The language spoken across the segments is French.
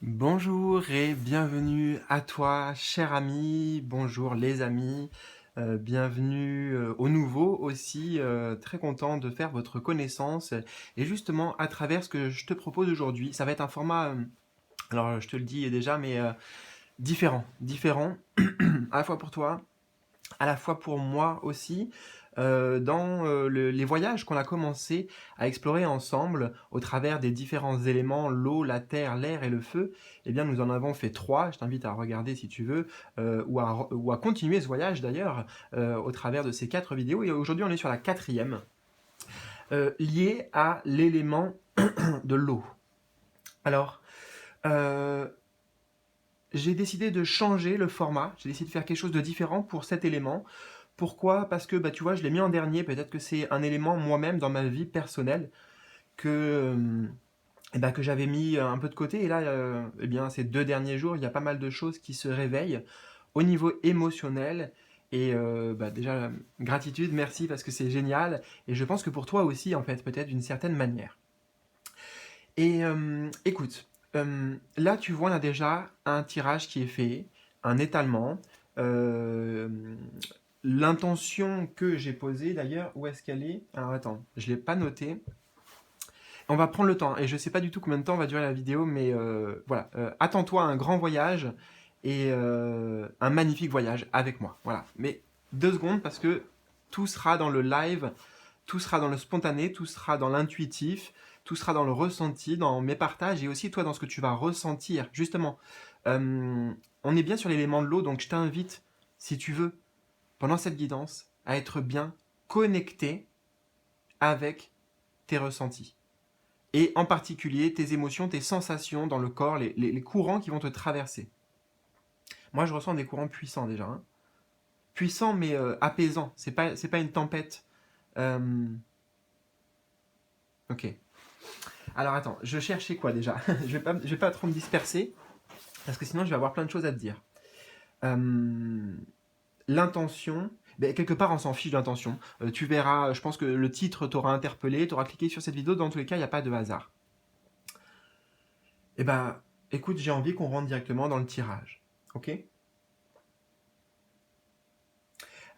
Bonjour et bienvenue à toi, cher ami. Bonjour les amis. Bienvenue aux nouveaux aussi. Très content de faire votre connaissance. Et justement, à travers ce que je te propose aujourd'hui, ça va être un format, alors je te le dis déjà, mais différent. Différent, à la fois pour toi, à la fois pour moi aussi, dans les voyages qu'on a commencé à explorer ensemble au travers des différents éléments, l'eau, la terre, l'air et le feu. Eh bien, nous en avons fait trois. Je t'invite à regarder si tu veux, ou à continuer ce voyage d'ailleurs, au travers de ces quatre vidéos. Et aujourd'hui, on est sur la quatrième, liée à l'élément de l'eau. Alors, euh, j'ai décidé de changer le format, j'ai décidé de faire quelque chose de différent pour cet élément. Pourquoi? Parce que bah, tu vois, je l'ai mis en dernier, peut-être que c'est un élément moi-même dans ma vie personnelle que j'avais mis un peu de côté. Et là, eh bien, ces 2 derniers jours, il y a pas mal de choses qui se réveillent au niveau émotionnel. Et bah, déjà, gratitude, merci parce que c'est génial. Et je pense que pour toi aussi, en fait, peut-être d'une certaine manière. Et écoute, là tu vois, on a déjà un tirage qui est fait, un étalement. Euh, L'intention que j'ai posée d'ailleurs, où est-ce qu'elle est? Alors attends, je ne l'ai pas noté. On va prendre le temps, et je ne sais pas du tout combien de temps va durer la vidéo, mais voilà. Attends-toi à un grand voyage et un magnifique voyage avec moi. Voilà. Mais 2 secondes parce que tout sera dans le live, tout sera dans le spontané, tout sera dans l'intuitif, tout sera dans le ressenti, dans mes partages et aussi toi dans ce que tu vas ressentir. Justement, on est bien sur l'élément de l'eau, donc je t'invite, si tu veux, pendant cette guidance, à être bien connecté avec tes ressentis. Et en particulier tes émotions, tes sensations dans le corps, les courants qui vont te traverser. Moi, je ressens des courants puissants déjà. Hein. Puissants mais apaisants. C'est pas une tempête. Euh, ok. Alors attends, je cherchais quoi déjà? Je vais pas trop me disperser, parce que sinon je vais avoir plein de choses à te dire. Euh, L'intention, ben, quelque part on s'en fiche de l'intention. Tu verras, je pense que le titre t'aura interpellé, t'auras cliqué sur cette vidéo, dans tous les cas il n'y a pas de hasard. Eh ben, écoute, j'ai envie qu'on rentre directement dans le tirage. Ok?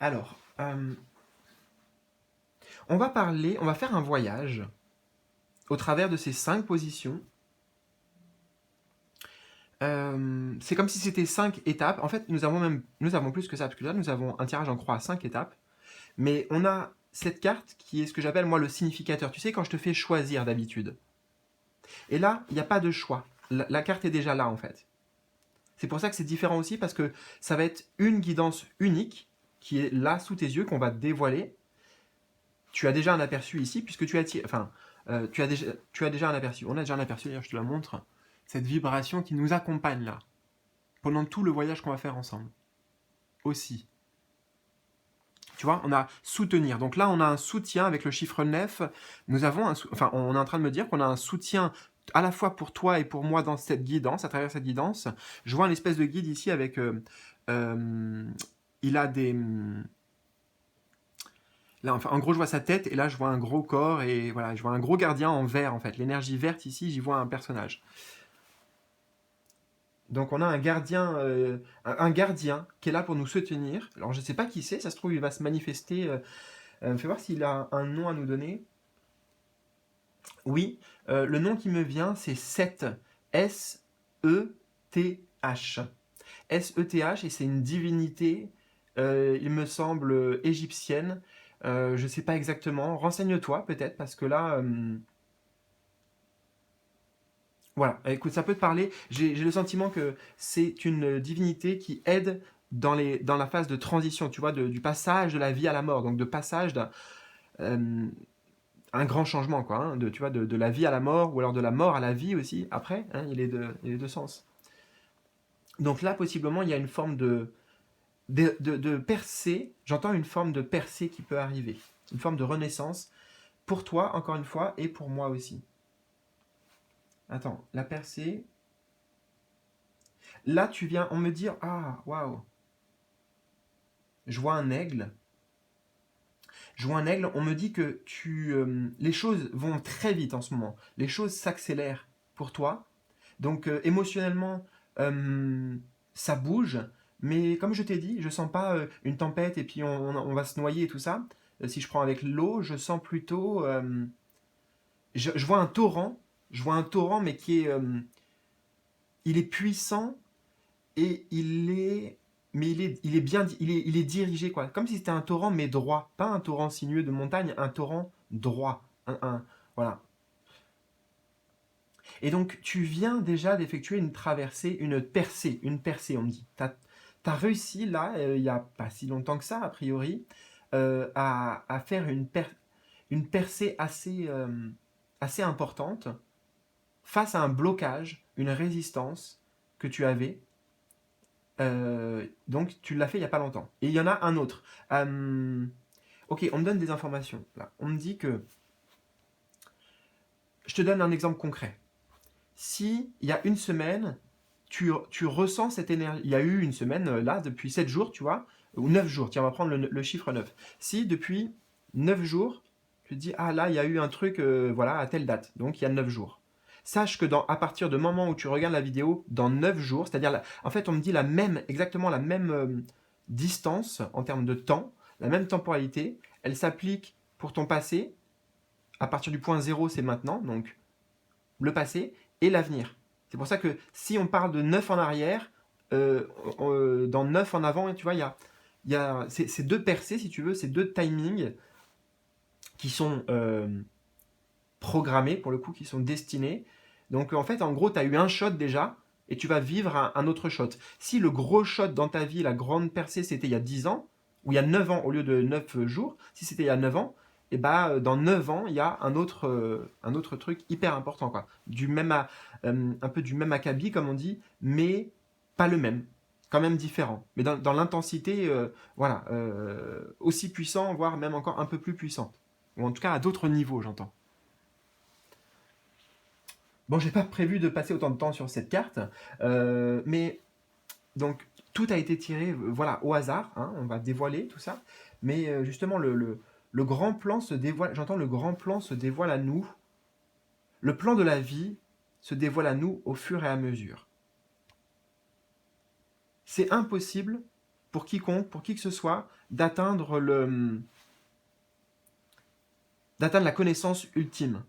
Alors, on va faire un voyage au travers de ces 5 positions. C'est comme si c'était 5 étapes. En fait, nous avons plus que ça, parce que là, nous avons un tirage en croix à 5 étapes. Mais on a cette carte qui est ce que j'appelle moi le significateur. Tu sais, quand je te fais choisir d'habitude. Et là, il n'y a pas de choix. La carte est déjà là, en fait. C'est pour ça que c'est différent aussi, parce que ça va être une guidance unique qui est là sous tes yeux, qu'on va te dévoiler. Tu as déjà un aperçu ici, puisque tu as déjà un aperçu. On a déjà un aperçu, d'ailleurs, je te la montre. Cette vibration qui nous accompagne là, pendant tout le voyage qu'on va faire ensemble. Aussi. Tu vois, on a soutenir. Donc là, on a un soutien avec le chiffre 9. On est en train de me dire qu'on a un soutien à la fois pour toi et pour moi dans cette guidance, à travers cette guidance. Je vois une espèce de guide ici avec... il a des... Là, enfin, en gros, je vois sa tête et là, je vois un gros corps et voilà, je vois un gros gardien en vert en fait. L'énergie verte ici, j'y vois un personnage. Donc on a un gardien qui est là pour nous soutenir. Alors je ne sais pas qui c'est, ça se trouve il va se manifester. Fais voir s'il a un nom à nous donner. Oui, le nom qui me vient, c'est Seth. S-E-T-H. S-E-T-H, et c'est une divinité, il me semble, égyptienne. Je ne sais pas exactement. Renseigne-toi peut-être, parce que là, voilà, écoute, ça peut te parler. J'ai le sentiment que c'est une divinité qui aide dans la phase de transition, tu vois, du passage de la vie à la mort, donc de passage d'un euh, un grand changement, quoi, hein, tu vois, de la vie à la mort, ou alors de la mort à la vie aussi, après, hein, il y a les deux sens. Donc là, possiblement, il y a une forme de percée, j'entends une forme de percée qui peut arriver, une forme de renaissance, pour toi, encore une fois, et pour moi aussi. Attends, la percée, là, tu viens, on me dire, ah, waouh, je vois un aigle, on me dit que les choses vont très vite en ce moment, les choses s'accélèrent pour toi, Donc émotionnellement, ça bouge, mais comme je t'ai dit, je sens pas une tempête et puis on va se noyer et tout ça. Si je prends avec l'eau, je sens plutôt, je vois un torrent, mais il est puissant et il est dirigé quoi, comme si c'était un torrent mais droit, pas un torrent sinueux de montagne, un torrent droit, voilà. Et donc, tu viens déjà d'effectuer une traversée, une percée, on me dit. Tu as réussi, là, il n'y a pas si longtemps que ça, a priori, à faire une percée assez importante face à un blocage, une résistance que tu avais. Donc, tu l'as fait il n'y a pas longtemps. Et il y en a un autre. Ok, on me donne des informations. Là. On me dit que... Je te donne un exemple concret. Si il y a une semaine, tu ressens cette énergie. Il y a eu une semaine, là, depuis 7 jours, tu vois, ou 9 jours, tiens, on va prendre le chiffre 9. Si depuis 9 jours, tu te dis, ah là, il y a eu un truc, voilà, à telle date, donc il y a 9 jours. Sache que à partir du moment où tu regardes la vidéo, dans 9 jours, c'est-à-dire, en fait, on me dit exactement la même distance en termes de temps, la même temporalité, elle s'applique pour ton passé. À partir du point 0, c'est maintenant, donc le passé et l'avenir. C'est pour ça que si on parle de 9 en arrière, dans 9 en avant, tu vois, il y a ces deux percées, si tu veux, ces deux timings qui sont programmés, pour le coup, qui sont destinés. Donc en fait, en gros, tu as eu un shot déjà, et tu vas vivre un autre shot. Si le gros shot dans ta vie, la grande percée, c'était il y a 10 ans, ou il y a 9 ans au lieu de 9 jours, si c'était il y a 9 ans, et bah, dans 9 ans, il y a un autre truc hyper important. Quoi. Un peu du même acabit, comme on dit, mais pas le même. Quand même différent. Mais dans l'intensité, voilà, aussi puissant, voire même encore un peu plus puissant. Ou en tout cas à d'autres niveaux, j'entends. Bon, j'ai pas prévu de passer autant de temps sur cette carte, mais donc tout a été tiré, voilà, au hasard. Hein, on va dévoiler tout ça, mais justement le grand plan se dévoile. J'entends le grand plan se dévoile à nous. Le plan de la vie se dévoile à nous au fur et à mesure. C'est impossible pour quiconque, pour qui que ce soit, d'atteindre la connaissance ultime.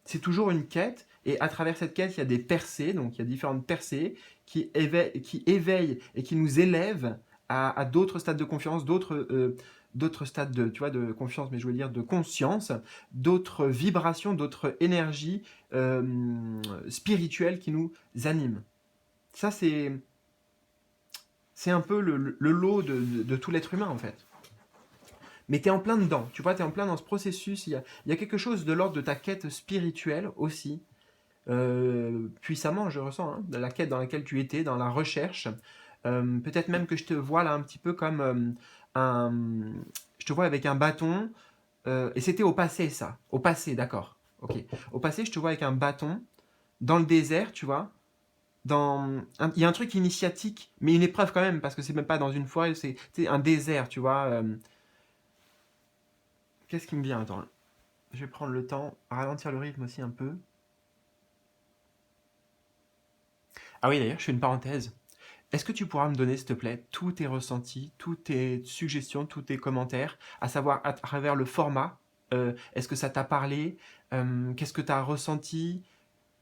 C'est toujours une quête, et à travers cette quête, il y a des percées, donc il y a différentes percées qui éveillent et qui nous élèvent à d'autres stades de confiance, d'autres stades de confiance, mais je veux dire de conscience, d'autres vibrations, d'autres énergies spirituelles qui nous animent. Ça, c'est un peu le lot de tout l'être humain, en fait. Mais tu es en plein dedans, tu vois, tu es en plein dans ce processus. Il y a quelque chose de l'ordre de ta quête spirituelle aussi, puissamment, je ressens, hein, de la quête dans laquelle tu étais, dans la recherche. Peut-être même que je te vois là un petit peu comme je te vois avec un bâton, et c'était au passé ça. Au passé, d'accord. Ok. Au passé, je te vois avec un bâton dans le désert, tu vois. Il y a un truc initiatique, mais une épreuve quand même, parce que c'est même pas dans une forêt, c'est un désert, tu vois. Qu'est-ce qui me vient? Attends, je vais prendre le temps, ralentir le rythme aussi un peu. Ah oui, d'ailleurs, je fais une parenthèse. Est-ce que tu pourras me donner, s'il te plaît, tous tes ressentis, toutes tes suggestions, tous tes commentaires, à savoir à travers le format? Est-ce que ça t'a parlé? Qu'est-ce que tu as ressenti?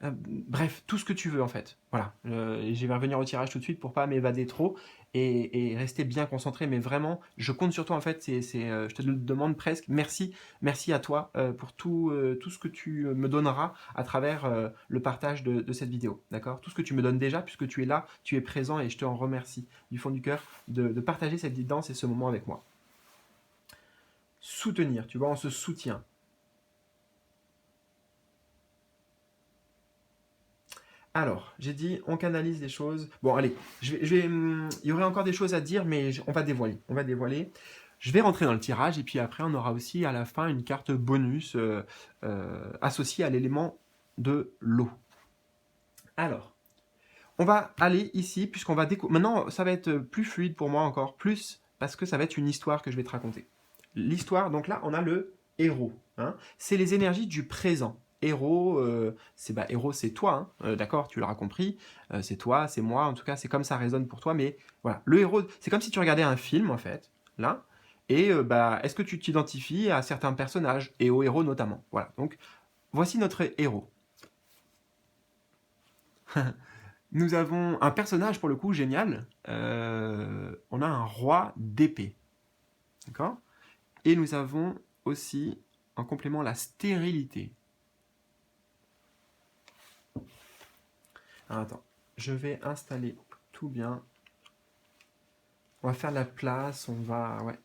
Bref, tout ce que tu veux en fait. Voilà. Je vais revenir au tirage tout de suite pour pas m'évader trop et rester bien concentré. Mais vraiment, je compte sur toi en fait. Je te le demande presque. Merci, merci à toi pour tout ce que tu me donneras à travers le partage de cette vidéo. D'accord? Tout ce que tu me donnes déjà, puisque tu es là, tu es présent et je te en remercie du fond du cœur de partager cette guidance et ce moment avec moi. Soutenir, tu vois, on se soutient. Alors, j'ai dit, on canalise les choses. Bon, allez, il y aurait encore des choses à dire, mais on va dévoiler. On va dévoiler. Je vais rentrer dans le tirage, et puis après, on aura aussi à la fin une carte bonus associée à l'élément de l'eau. Alors, on va aller ici, puisqu'on va découvrir. Maintenant, ça va être plus fluide pour moi encore, plus parce que ça va être une histoire que je vais te raconter. L'histoire, donc là, on a le héros. Hein. C'est les énergies du présent. héros, héros, c'est toi, hein, d'accord, tu l'auras compris, c'est toi, c'est moi, en tout cas, c'est comme ça résonne pour toi, mais voilà, le héros, c'est comme si tu regardais un film, en fait, là, et est-ce que tu t'identifies à certains personnages, et au héros notamment, voilà, donc, voici notre héros. Nous avons un personnage, pour le coup, génial, on a un roi d'épée, d'accord, et nous avons aussi, en complément, la stérilité. Alors, attends, je vais installer tout bien. On va faire la place, on va... Ouais.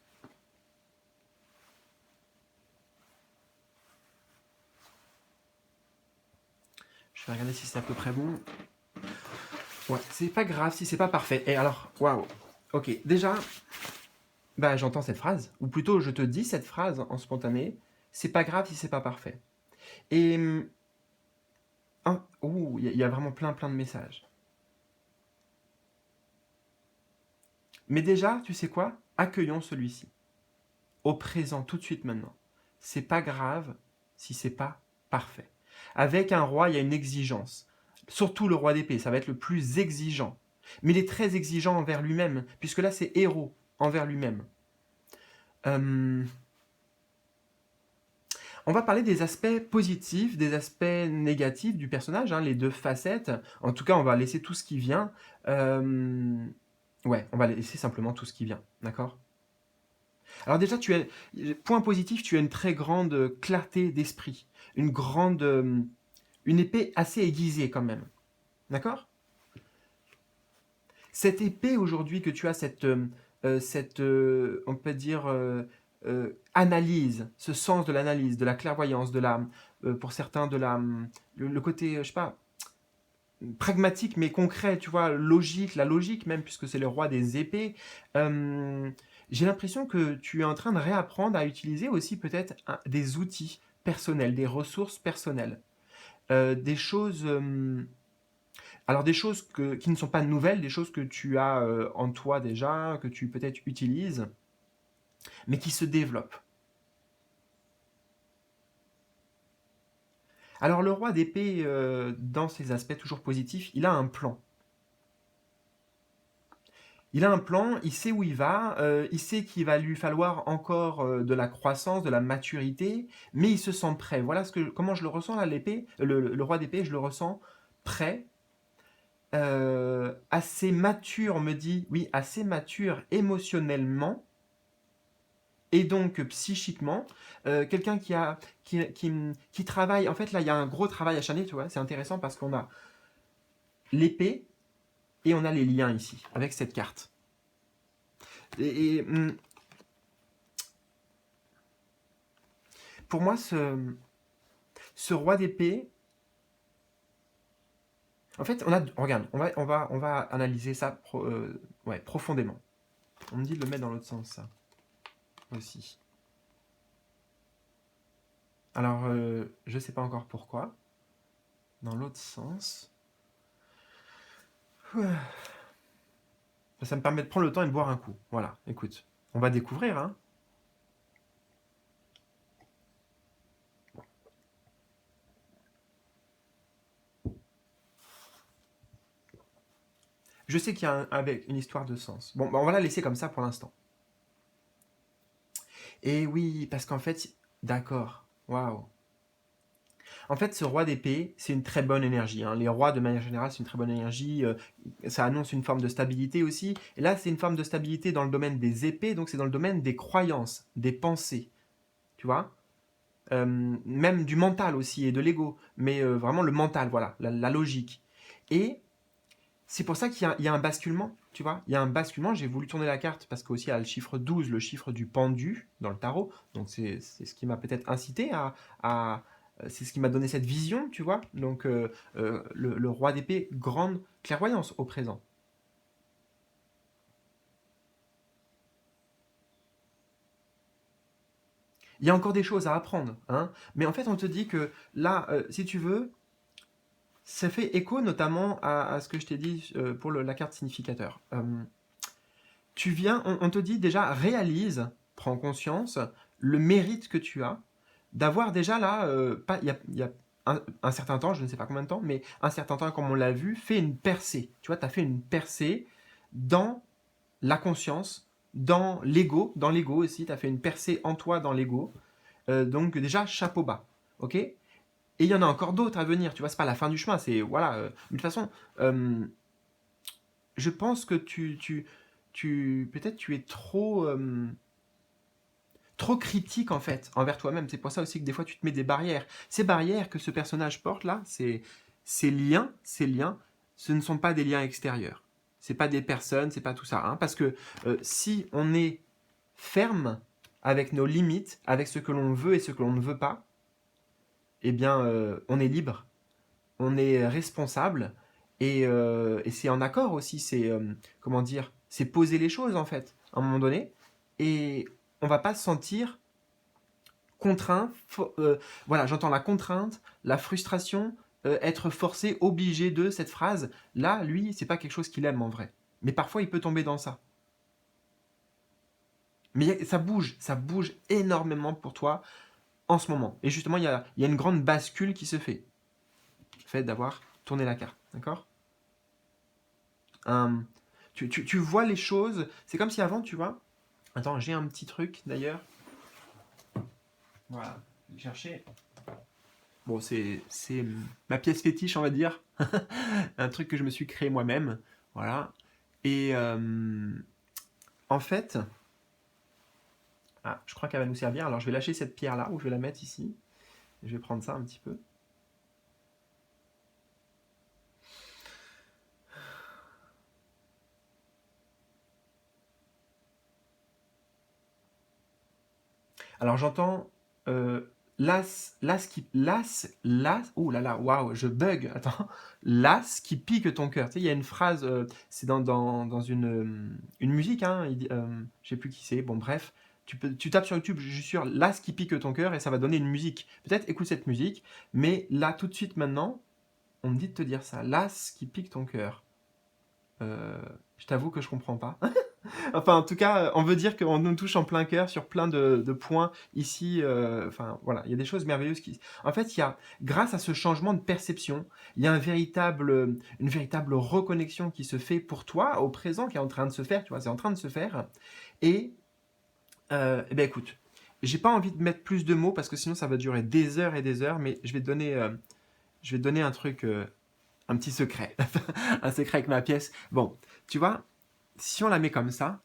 Je vais regarder si c'est à peu près bon. Ouais, c'est pas grave si c'est pas parfait. Et alors, waouh. Ok, déjà, j'entends cette phrase, ou plutôt je te dis cette phrase en spontané. C'est pas grave si c'est pas parfait. Et il y a vraiment plein de messages. Mais déjà, tu sais quoi? Accueillons celui-ci. Au présent, tout de suite maintenant. C'est pas grave si c'est pas parfait. Avec un roi, il y a une exigence. Surtout le roi d'épée, ça va être le plus exigeant. Mais il est très exigeant envers lui-même, puisque là c'est héros envers lui-même. On va parler des aspects positifs, des aspects négatifs du personnage, hein, les deux facettes. En tout cas, on va laisser tout ce qui vient. Ouais, on va laisser simplement tout ce qui vient, d'accord? Alors déjà, point positif, tu as une très grande clarté d'esprit, une épée assez aiguisée quand même, d'accord? Cette épée aujourd'hui que tu as, on peut dire, analyse, ce sens de l'analyse, de la clairvoyance, pour certains, le côté, je sais pas, pragmatique mais concret, tu vois, logique, la logique même, puisque c'est le roi des épées. J'ai l'impression que tu es en train de réapprendre à utiliser aussi peut-être des outils personnels, des ressources personnelles, des choses, alors des choses qui ne sont pas nouvelles, des choses que tu as en toi déjà, que tu peut-être utilises, mais qui se développent. Alors le roi d'épée, dans ses aspects toujours positifs, il a un plan. Il a un plan, il sait où il va, il sait qu'il va lui falloir encore de la croissance, de la maturité, mais il se sent prêt. Voilà comment je le ressens là, l'épée, le roi d'épée, je le ressens prêt, assez mature, on me dit, oui, assez mature émotionnellement, et donc psychiquement, quelqu'un qui travaille, en fait là il y a un gros travail acharné, tu vois, c'est intéressant parce qu'on a l'épée et on a les liens ici, avec cette carte. Et pour moi, ce roi d'épée, en fait, regarde, on va analyser ça profondément. On me dit de le mettre dans l'autre sens, ça aussi. Alors, je sais pas encore pourquoi. Dans l'autre sens. Ça me permet de prendre le temps et de boire un coup. Voilà, écoute. On va découvrir, hein. Je sais qu'il y a avec une histoire de sens. Bon, on va la laisser comme ça pour l'instant. Et oui, parce qu'en fait, d'accord. Waouh. En fait, ce roi d'épée, c'est une très bonne énergie, hein. Les rois, de manière générale, c'est une très bonne énergie. Ça annonce une forme de stabilité aussi. Et là, c'est une forme de stabilité dans le domaine des épées, donc c'est dans le domaine des croyances, des pensées. Tu vois, même du mental aussi et de l'ego. Mais vraiment le mental, voilà, la logique. Et c'est pour ça qu'il y a un basculement, tu vois. Il y a un basculement, j'ai voulu tourner la carte parce qu'aussi il y a le chiffre 12, le chiffre du pendu dans le tarot. Donc c'est ce qui m'a peut-être incité c'est ce qui m'a donné cette vision, tu vois. Donc le roi d'épée, grande clairvoyance au présent. Il y a encore des choses à apprendre, hein. Mais en fait, on te dit que là, si tu veux, ça fait écho notamment à ce que je t'ai dit pour la carte significateur. On te dit déjà, réalise, prends conscience, le mérite que tu as, d'avoir déjà là, un certain temps, je ne sais pas combien de temps, mais un certain temps, comme on l'a vu, fait une percée. Tu vois, tu as fait une percée dans la conscience, dans l'ego aussi, tu as fait une percée en toi dans l'ego. Donc déjà, chapeau bas, ok. Et il y en a encore d'autres à venir, tu vois, c'est pas la fin du chemin, c'est, voilà. Mais de toute façon, je pense que peut-être tu es trop critique en fait envers toi-même. C'est pour ça aussi que des fois tu te mets des barrières. Ces barrières que ce personnage porte là, ces liens, ce ne sont pas des liens extérieurs. C'est pas des personnes, c'est pas tout ça. Hein, parce que si on est ferme avec nos limites, avec ce que l'on veut et ce que l'on ne veut pas, eh bien on est libre, on est responsable et c'est en accord aussi. C'est comment dire, c'est poser les choses en fait à un moment donné et on va pas se sentir contraint, voilà, j'entends la contrainte, la frustration, être forcé, obligé de cette phrase. Là, lui, c'est pas quelque chose qu'il aime en vrai. Mais parfois, il peut tomber dans ça. Mais ça bouge énormément pour toi en ce moment. Et justement, il y a une grande bascule qui se fait. Le fait d'avoir tourné la carte, d'accord. Tu vois les choses, c'est comme si avant, tu vois. Attends, j'ai un petit truc d'ailleurs. Voilà, je vais chercher. Bon, c'est ma pièce fétiche, on va dire. Un truc que je me suis créé moi-même. Voilà. Et en fait, je crois qu'elle va nous servir. Alors, je vais lâcher cette pierre-là, ou je vais la mettre ici. Je vais prendre ça un petit peu. Alors, j'entends oh là là, waouh, je bug. Attends. L'as qui pique ton cœur. Tu sais, il y a une phrase, c'est dans une musique, hein, je sais plus qui c'est, bon, bref. Tu tapes sur YouTube, je suis sûr, l'as qui pique ton cœur et ça va donner une musique. Peut-être écoute cette musique, mais là, tout de suite, maintenant, on me dit de te dire ça. L'as qui pique ton cœur. Je t'avoue que je comprends pas. Enfin, en tout cas, on veut dire qu'on nous touche en plein cœur sur plein de points ici. Enfin, voilà, il y a des choses merveilleuses qui. En fait, grâce à ce changement de perception, il y a une véritable reconnexion qui se fait pour toi au présent, qui est en train de se faire. Tu vois, c'est en train de se faire. Et, eh ben, écoute, j'ai pas envie de mettre plus de mots parce que sinon ça va durer des heures et des heures. Mais je vais te donner un truc, un petit secret, un secret avec ma pièce. Bon, tu vois, si on la met comme ça.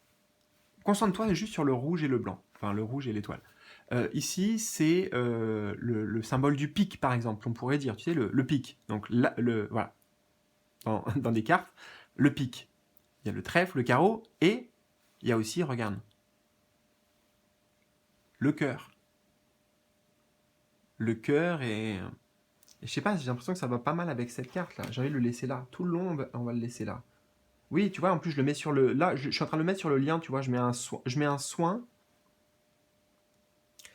Concentre-toi juste sur le rouge et le blanc, enfin le rouge et l'étoile. Ici, c'est le symbole du pic, par exemple, on pourrait dire, tu sais, le pic. Donc, là, voilà, dans des cartes, le pic. Il y a le trèfle, le carreau, et il y a aussi, regarde, le cœur. Le cœur et je sais pas, j'ai l'impression que ça va pas mal avec cette carte-là. J'ai envie de le laisser là. Tout le long, on va le laisser là. Oui, tu vois, en plus, je le mets sur le... Là, je suis en train de le mettre sur le lien, tu vois, je mets un soin.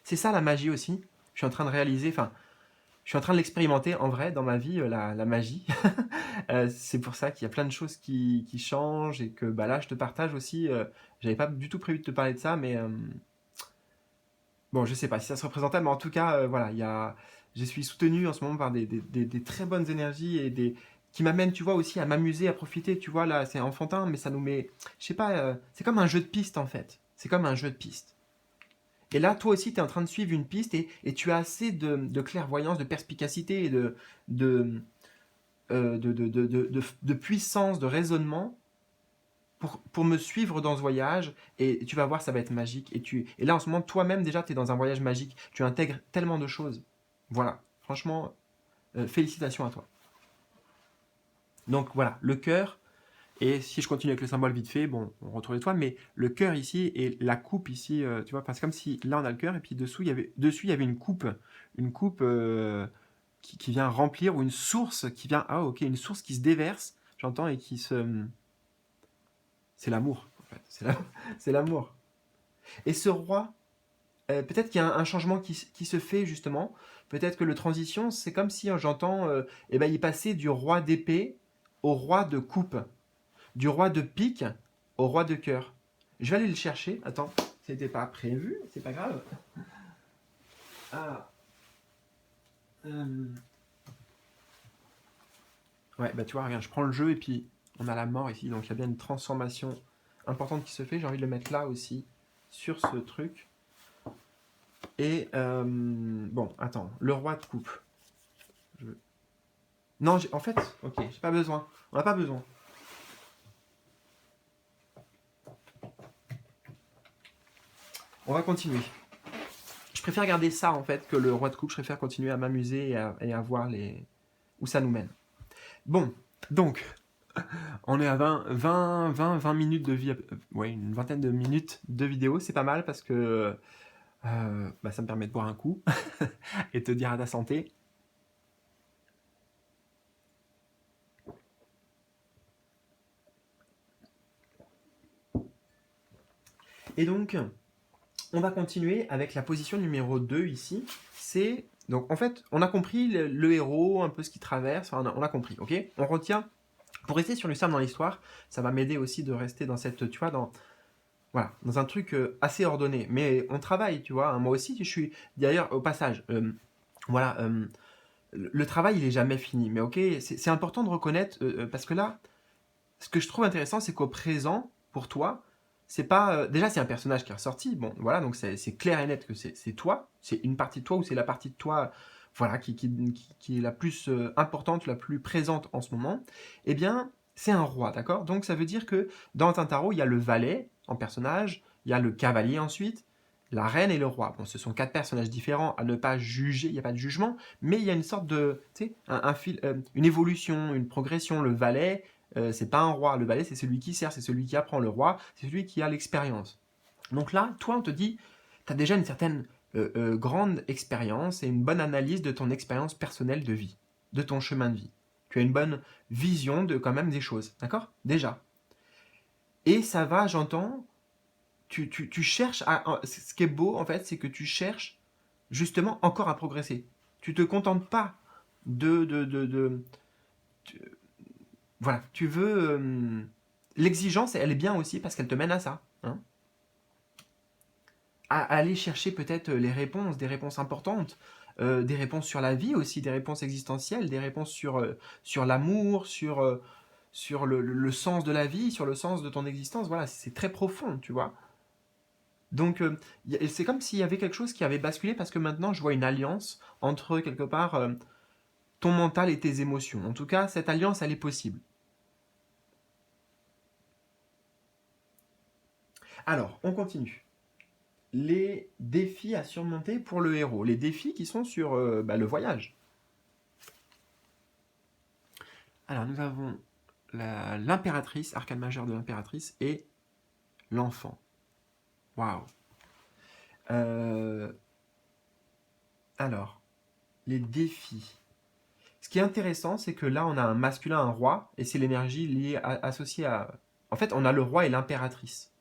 C'est ça la magie aussi. Je suis en train de réaliser, enfin, je suis en train de l'expérimenter en vrai dans ma vie, la magie. C'est pour ça qu'il y a plein de choses qui changent et que bah, là, je te partage aussi. J'avais pas du tout prévu de te parler de ça, mais bon, je sais pas si ça se représentait, mais en tout cas, voilà, je suis soutenu en ce moment par des très bonnes énergies et qui m'amènent, tu vois, aussi à m'amuser, à profiter. Tu vois, là, c'est enfantin, mais ça nous met, je sais pas, c'est comme un jeu de piste en fait. C'est comme un jeu de piste. Et là, toi aussi, tu es en train de suivre une piste et tu as assez de clairvoyance, de perspicacité et de, de puissance, de raisonnement pour me suivre dans ce voyage. Et tu vas voir, ça va être magique. Et là, en ce moment, toi-même, déjà, tu es dans un voyage magique. Tu intègres tellement de choses. Voilà. Franchement, félicitations à toi. Donc voilà, le cœur. Et si je continue avec le symbole vite fait, bon, on retrouve l'étoile, mais le cœur ici et la coupe ici, tu vois, c'est comme si là on a le cœur et puis dessus il y avait une coupe qui vient remplir ou une source qui vient, ah ok, une source qui se déverse, j'entends, et c'est l'amour en fait, c'est l'amour. Et ce roi, peut-être qu'il y a un changement qui se fait justement, peut-être que le transition, c'est comme si j'entends, eh ben, il passait du roi d'épée au roi de coupe. Du roi de pique au roi de cœur. Je vais aller le chercher. Attends, c'était pas prévu, c'est pas grave. Ah. Ouais, bah tu vois, regarde, je prends le jeu et puis on a la mort ici, donc il y a bien une transformation importante qui se fait. J'ai envie de le mettre là aussi, sur ce truc. Et bon, attends, le roi de coupe. Je- Non, en fait, ok, j'ai pas besoin. On n'a pas besoin. On va continuer. Je préfère garder ça en fait que le roi de coupe. Je préfère continuer à m'amuser et à voir où ça nous mène. Bon, donc, on est à 20 minutes de vie. Ouais, une vingtaine de minutes de vidéo. C'est pas mal parce que bah, ça me permet de boire un coup et de te dire à ta santé. Et donc, on va continuer avec la position numéro 2 ici. C'est. Donc, en fait, on a compris le héros, un peu ce qu'il traverse. Enfin, on a compris, ok. On retient. Pour rester sur le simple dans l'histoire, ça va m'aider aussi de rester dans cette. Tu vois, voilà, dans un truc assez ordonné. Mais on travaille, tu vois. Hein. Moi aussi, je suis. D'ailleurs, au passage, voilà. Le travail, il est jamais fini. Mais ok, c'est important de reconnaître. Parce que là, ce que je trouve intéressant, c'est qu'au présent, pour toi, c'est pas. Déjà, c'est un personnage qui est ressorti. Bon, voilà, donc c'est clair et net que c'est toi. C'est une partie de toi ou c'est la partie de toi voilà, qui est la plus importante, la plus présente en ce moment. Eh bien, c'est un roi, d'accord. Donc, ça veut dire que dans un tarot, il y a le valet en personnage, il y a le cavalier ensuite, la reine et le roi. Bon, ce sont quatre personnages différents à ne pas juger, il n'y a pas de jugement, mais il y a une sorte de. Tu sais, un fil, une évolution, une progression. Le valet, c'est pas un roi. Le valet, c'est celui qui sert, c'est celui qui apprend. Le roi, c'est celui qui a l'expérience. Donc là, toi, on te dit, tu as déjà une certaine grande expérience et une bonne analyse de ton expérience personnelle de vie, de ton chemin de vie. Tu as une bonne vision de quand même des choses, d'accord. Déjà. Et ça va, j'entends, tu cherches à. Ce qui est beau, en fait, c'est que tu cherches justement encore à progresser. Tu te contentes pas de voilà, tu veux. L'exigence, elle est bien aussi parce qu'elle te mène à ça. Hein, à aller chercher peut-être les réponses, des réponses importantes, des réponses sur la vie aussi, des réponses existentielles, des réponses sur l'amour, sur le sens de la vie, sur le sens de ton existence. Voilà, c'est très profond, tu vois. Donc, c'est comme s'il y avait quelque chose qui avait basculé parce que maintenant, je vois une alliance entre, quelque part, ton mental et tes émotions. En tout cas, cette alliance, elle est possible. Alors, on continue. Les défis à surmonter pour le héros. Les défis qui sont sur le voyage. Alors, nous avons l'impératrice, arcane majeur de l'impératrice, et l'enfant. Waouh. Euh, alors, les défis. Ce qui est intéressant, c'est que là, on a un masculin, un roi, et c'est l'énergie liée associée à. En fait, on a le roi et l'impératrice.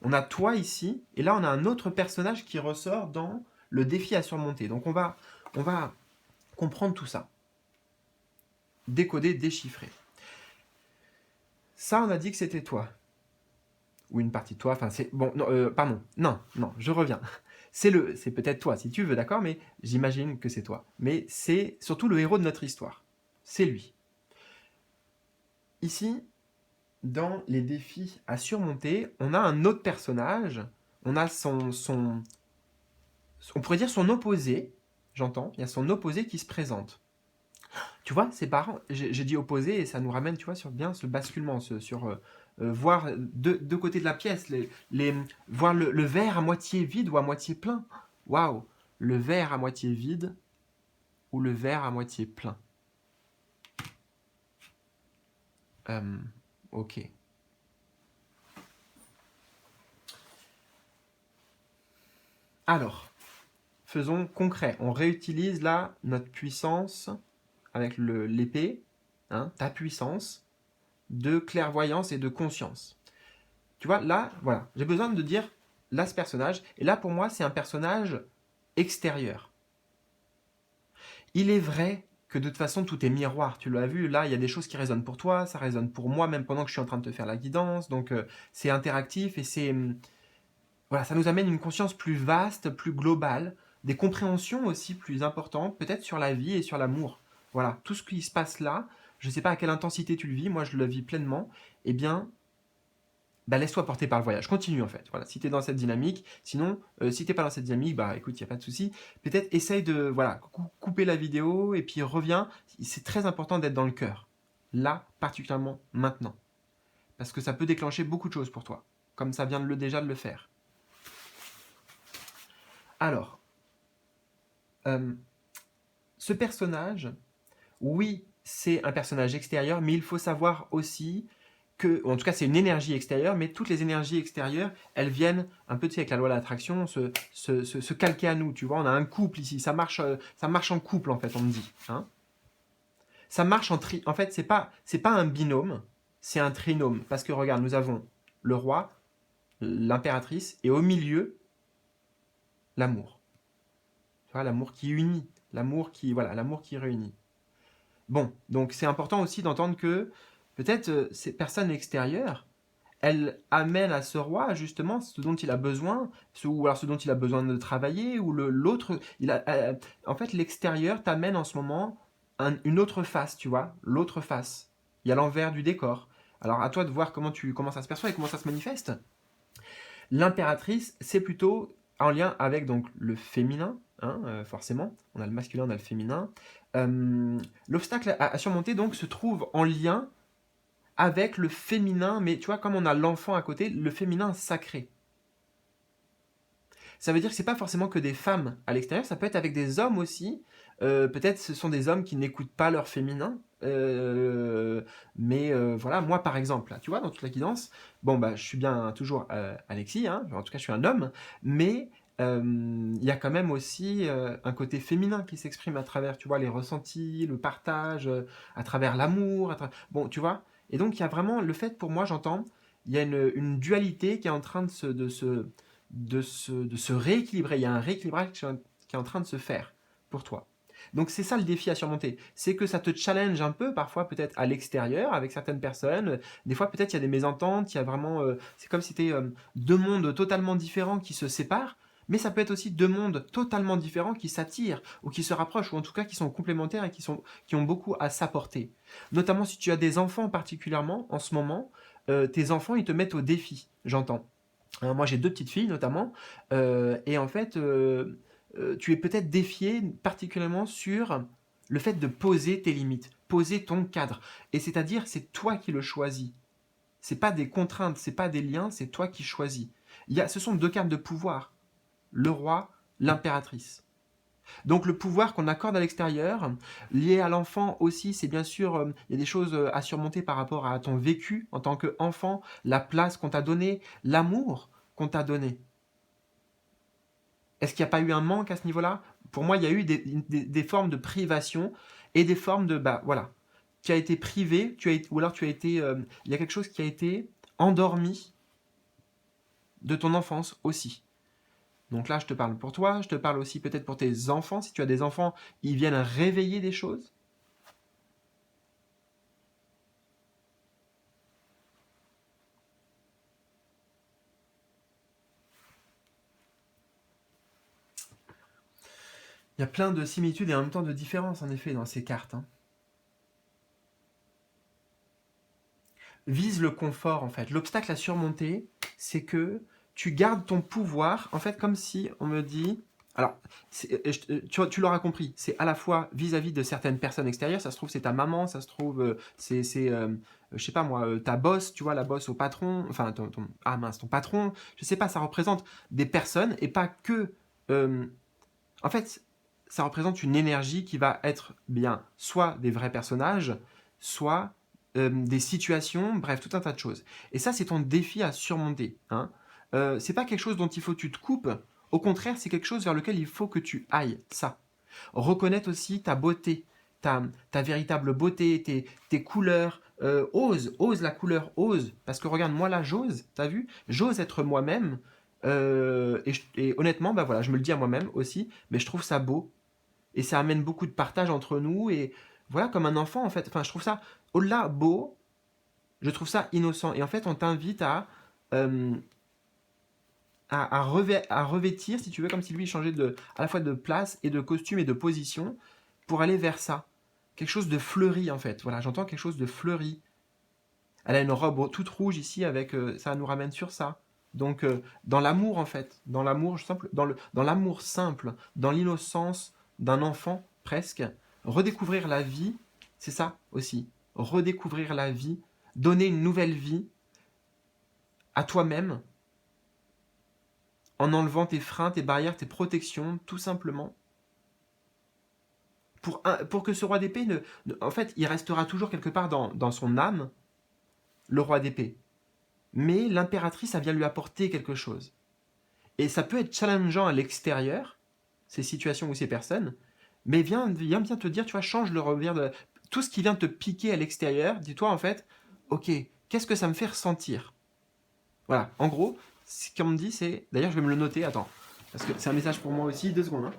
On a toi ici, et là, on a un autre personnage qui ressort dans le défi à surmonter. Donc, on va comprendre tout ça. Décoder, déchiffrer. Ça, on a dit que c'était toi. Ou une partie de toi. Enfin, c'est. Bon, non, pardon. Non, non, je reviens. C'est peut-être toi, si tu veux, d'accord, mais j'imagine que c'est toi. Mais c'est surtout le héros de notre histoire. C'est lui. Ici, dans les défis à surmonter, on a un autre personnage. On a on pourrait dire son opposé. J'entends. Il y a son opposé qui se présente. Tu vois, c'est marrant. J'ai dit opposé et ça nous ramène, tu vois, sur bien ce basculement, sur voir deux côtés de la pièce, voir le verre à moitié vide ou à moitié plein. Waouh, le verre à moitié vide ou le verre à moitié plein. Euh, ok. Alors, faisons concret. On réutilise là notre puissance avec l'épée, hein, ta puissance de clairvoyance et de conscience. Tu vois, là, voilà, j'ai besoin de dire, là, ce personnage, et là, pour moi, c'est un personnage extérieur. Il est vrai que de toute façon, tout est miroir. Tu l'as vu, là, il y a des choses qui résonnent pour toi, ça résonne pour moi, même pendant que je suis en train de te faire la guidance. Donc, c'est interactif et c'est. Voilà, ça nous amène une conscience plus vaste, plus globale, des compréhensions aussi plus importantes, peut-être sur la vie et sur l'amour. Voilà, tout ce qui se passe là, je ne sais pas à quelle intensité tu le vis, moi je le vis pleinement, eh bien, bah, laisse-toi porter par le voyage. Continue en fait. Voilà, si tu es dans cette dynamique, sinon, si tu n'es pas dans cette dynamique, bah écoute, il n'y a pas de souci. Peut-être essaye de voilà, couper la vidéo et puis reviens. C'est très important d'être dans le cœur. Là, particulièrement maintenant. Parce que ça peut déclencher beaucoup de choses pour toi. Comme ça vient déjà de le faire. Alors, ce personnage, oui, c'est un personnage extérieur, mais il faut savoir aussi que, en tout cas, c'est une énergie extérieure, mais toutes les énergies extérieures, elles viennent un peu, tu sais, avec la loi de l'attraction, se calquer à nous, tu vois. On a un couple ici, ça marche en couple, en fait, on me dit. Hein. Ça marche en fait, c'est pas un binôme, c'est un trinôme. Parce que, regarde, nous avons le roi, l'impératrice, et au milieu, l'amour. Tu vois, l'amour qui unit, l'amour qui réunit. Bon, donc c'est important aussi d'entendre que peut-être ces personnes extérieures, elles amènent à ce roi justement ce dont il a besoin, ou alors ce dont il a besoin de travailler, ou l'autre. En fait, l'extérieur t'amène en ce moment une autre face, tu vois, l'autre face. Il y a l'envers du décor. Alors à toi de voir comment ça se perçoit et comment ça se manifeste. L'impératrice, c'est plutôt en lien avec donc le féminin, hein, forcément. On a le masculin, on a le féminin. L'obstacle à surmonter donc se trouve en lien avec le féminin, mais tu vois, comme on a l'enfant à côté, le féminin sacré. Ça veut dire que c'est pas forcément que des femmes à l'extérieur, ça peut être avec des hommes aussi. Peut-être ce sont des hommes qui n'écoutent pas leur féminin. Mais voilà, moi par exemple, là, tu vois, dans toute la guidance, bon bah je suis bien toujours Alexis, hein, en tout cas je suis un homme, mais il y a quand même aussi un côté féminin qui s'exprime à travers, tu vois, les ressentis, le partage, à travers l'amour, bon, tu vois. Et donc il y a vraiment le fait, pour moi, j'entends, il y a une dualité qui est en train de se rééquilibrer. Il y a un rééquilibrage qui est en train de se faire pour toi. Donc c'est ça le défi à surmonter. C'est que ça te challenge un peu, parfois peut-être à l'extérieur, avec certaines personnes. Des fois peut-être il y a des mésententes, il y a vraiment... c'est comme si c'était deux mondes totalement différents qui se séparent. Mais ça peut être aussi deux mondes totalement différents qui s'attirent, ou qui se rapprochent, ou en tout cas qui sont complémentaires et qui ont beaucoup à s'apporter. Notamment si tu as des enfants particulièrement, en ce moment, tes enfants, ils te mettent au défi, j'entends. Moi, j'ai deux petites filles notamment, et en fait, tu es peut-être défié particulièrement sur le fait de poser tes limites, poser ton cadre. Et c'est-à-dire, c'est toi qui le choisis. C'est pas des contraintes, c'est pas des liens, c'est toi qui choisis. Ce sont deux cartes de pouvoir, le roi, l'impératrice. Donc le pouvoir qu'on accorde à l'extérieur, lié à l'enfant aussi, c'est bien sûr, il y a des choses à surmonter par rapport à ton vécu en tant qu'enfant, la place qu'on t'a donnée, l'amour qu'on t'a donné. Est-ce qu'il n'y a pas eu un manque à ce niveau-là? Pour moi, il y a eu des formes de privation et des formes de, bah voilà, tu as été privé, ou alors il y a quelque chose qui a été endormi de ton enfance aussi. Donc là, je te parle pour toi, je te parle aussi peut-être pour tes enfants. Si tu as des enfants, ils viennent réveiller des choses. Il y a plein de similitudes et en même temps de différences, en effet, dans ces cartes. Hein. Vise le confort, en fait. L'obstacle à surmonter, c'est que tu gardes ton pouvoir, en fait, comme si on me dit... Alors, tu l'auras compris, c'est à la fois vis-à-vis de certaines personnes extérieures, ça se trouve c'est ta maman, ça se trouve je sais pas moi, ta boss, tu vois, la boss au patron, enfin ton patron, je sais pas, ça représente des personnes et pas que... en fait, ça représente une énergie qui va être bien soit des vrais personnages, soit des situations, bref, tout un tas de choses. Et ça, c'est ton défi à surmonter. Hein. C'est pas quelque chose dont il faut que tu te coupes. Au contraire, c'est quelque chose vers lequel il faut que tu ailles. Ça. Reconnaître aussi ta beauté, ta véritable beauté, tes couleurs. Ose la couleur, ose. Parce que regarde, moi là, j'ose, t'as vu? J'ose être moi-même. Et honnêtement, bah voilà, je me le dis à moi-même aussi, mais je trouve ça beau. Et ça amène beaucoup de partage entre nous. Et voilà, comme un enfant, en fait. Enfin, je trouve ça, au-delà beau, je trouve ça innocent. Et en fait, on t'invite euh, à revêtir, si tu veux, comme si lui changeait à la fois de place et de costume et de position pour aller vers ça. quelque chose de fleuri en fait. Voilà, j'entends quelque chose de fleuri. Elle a une robe toute rouge ici avec ça nous ramène sur ça. Donc dans l'amour en fait, dans l'amour simple, dans l'amour simple, dans l'innocence d'un enfant presque, redécouvrir la vie, c'est ça aussi. Redécouvrir la vie, donner une nouvelle vie à toi-même en enlevant tes freins, tes barrières, tes protections, tout simplement. Pour que ce roi d'épée, en fait, il restera toujours quelque part dans son âme, le roi d'épée. Mais l'impératrice, ça vient lui apporter quelque chose. Et ça peut être challengeant à l'extérieur, ces situations ou ces personnes, mais viens bien te dire, tu vois, change le revers de... Tout ce qui vient te piquer à l'extérieur, dis-toi en fait, ok, qu'est-ce que ça me fait ressentir? Voilà, en gros, ce qu'on me dit, c'est... D'ailleurs, je vais me le noter, attends, parce que c'est un message pour moi aussi, 2 secondes. Hein.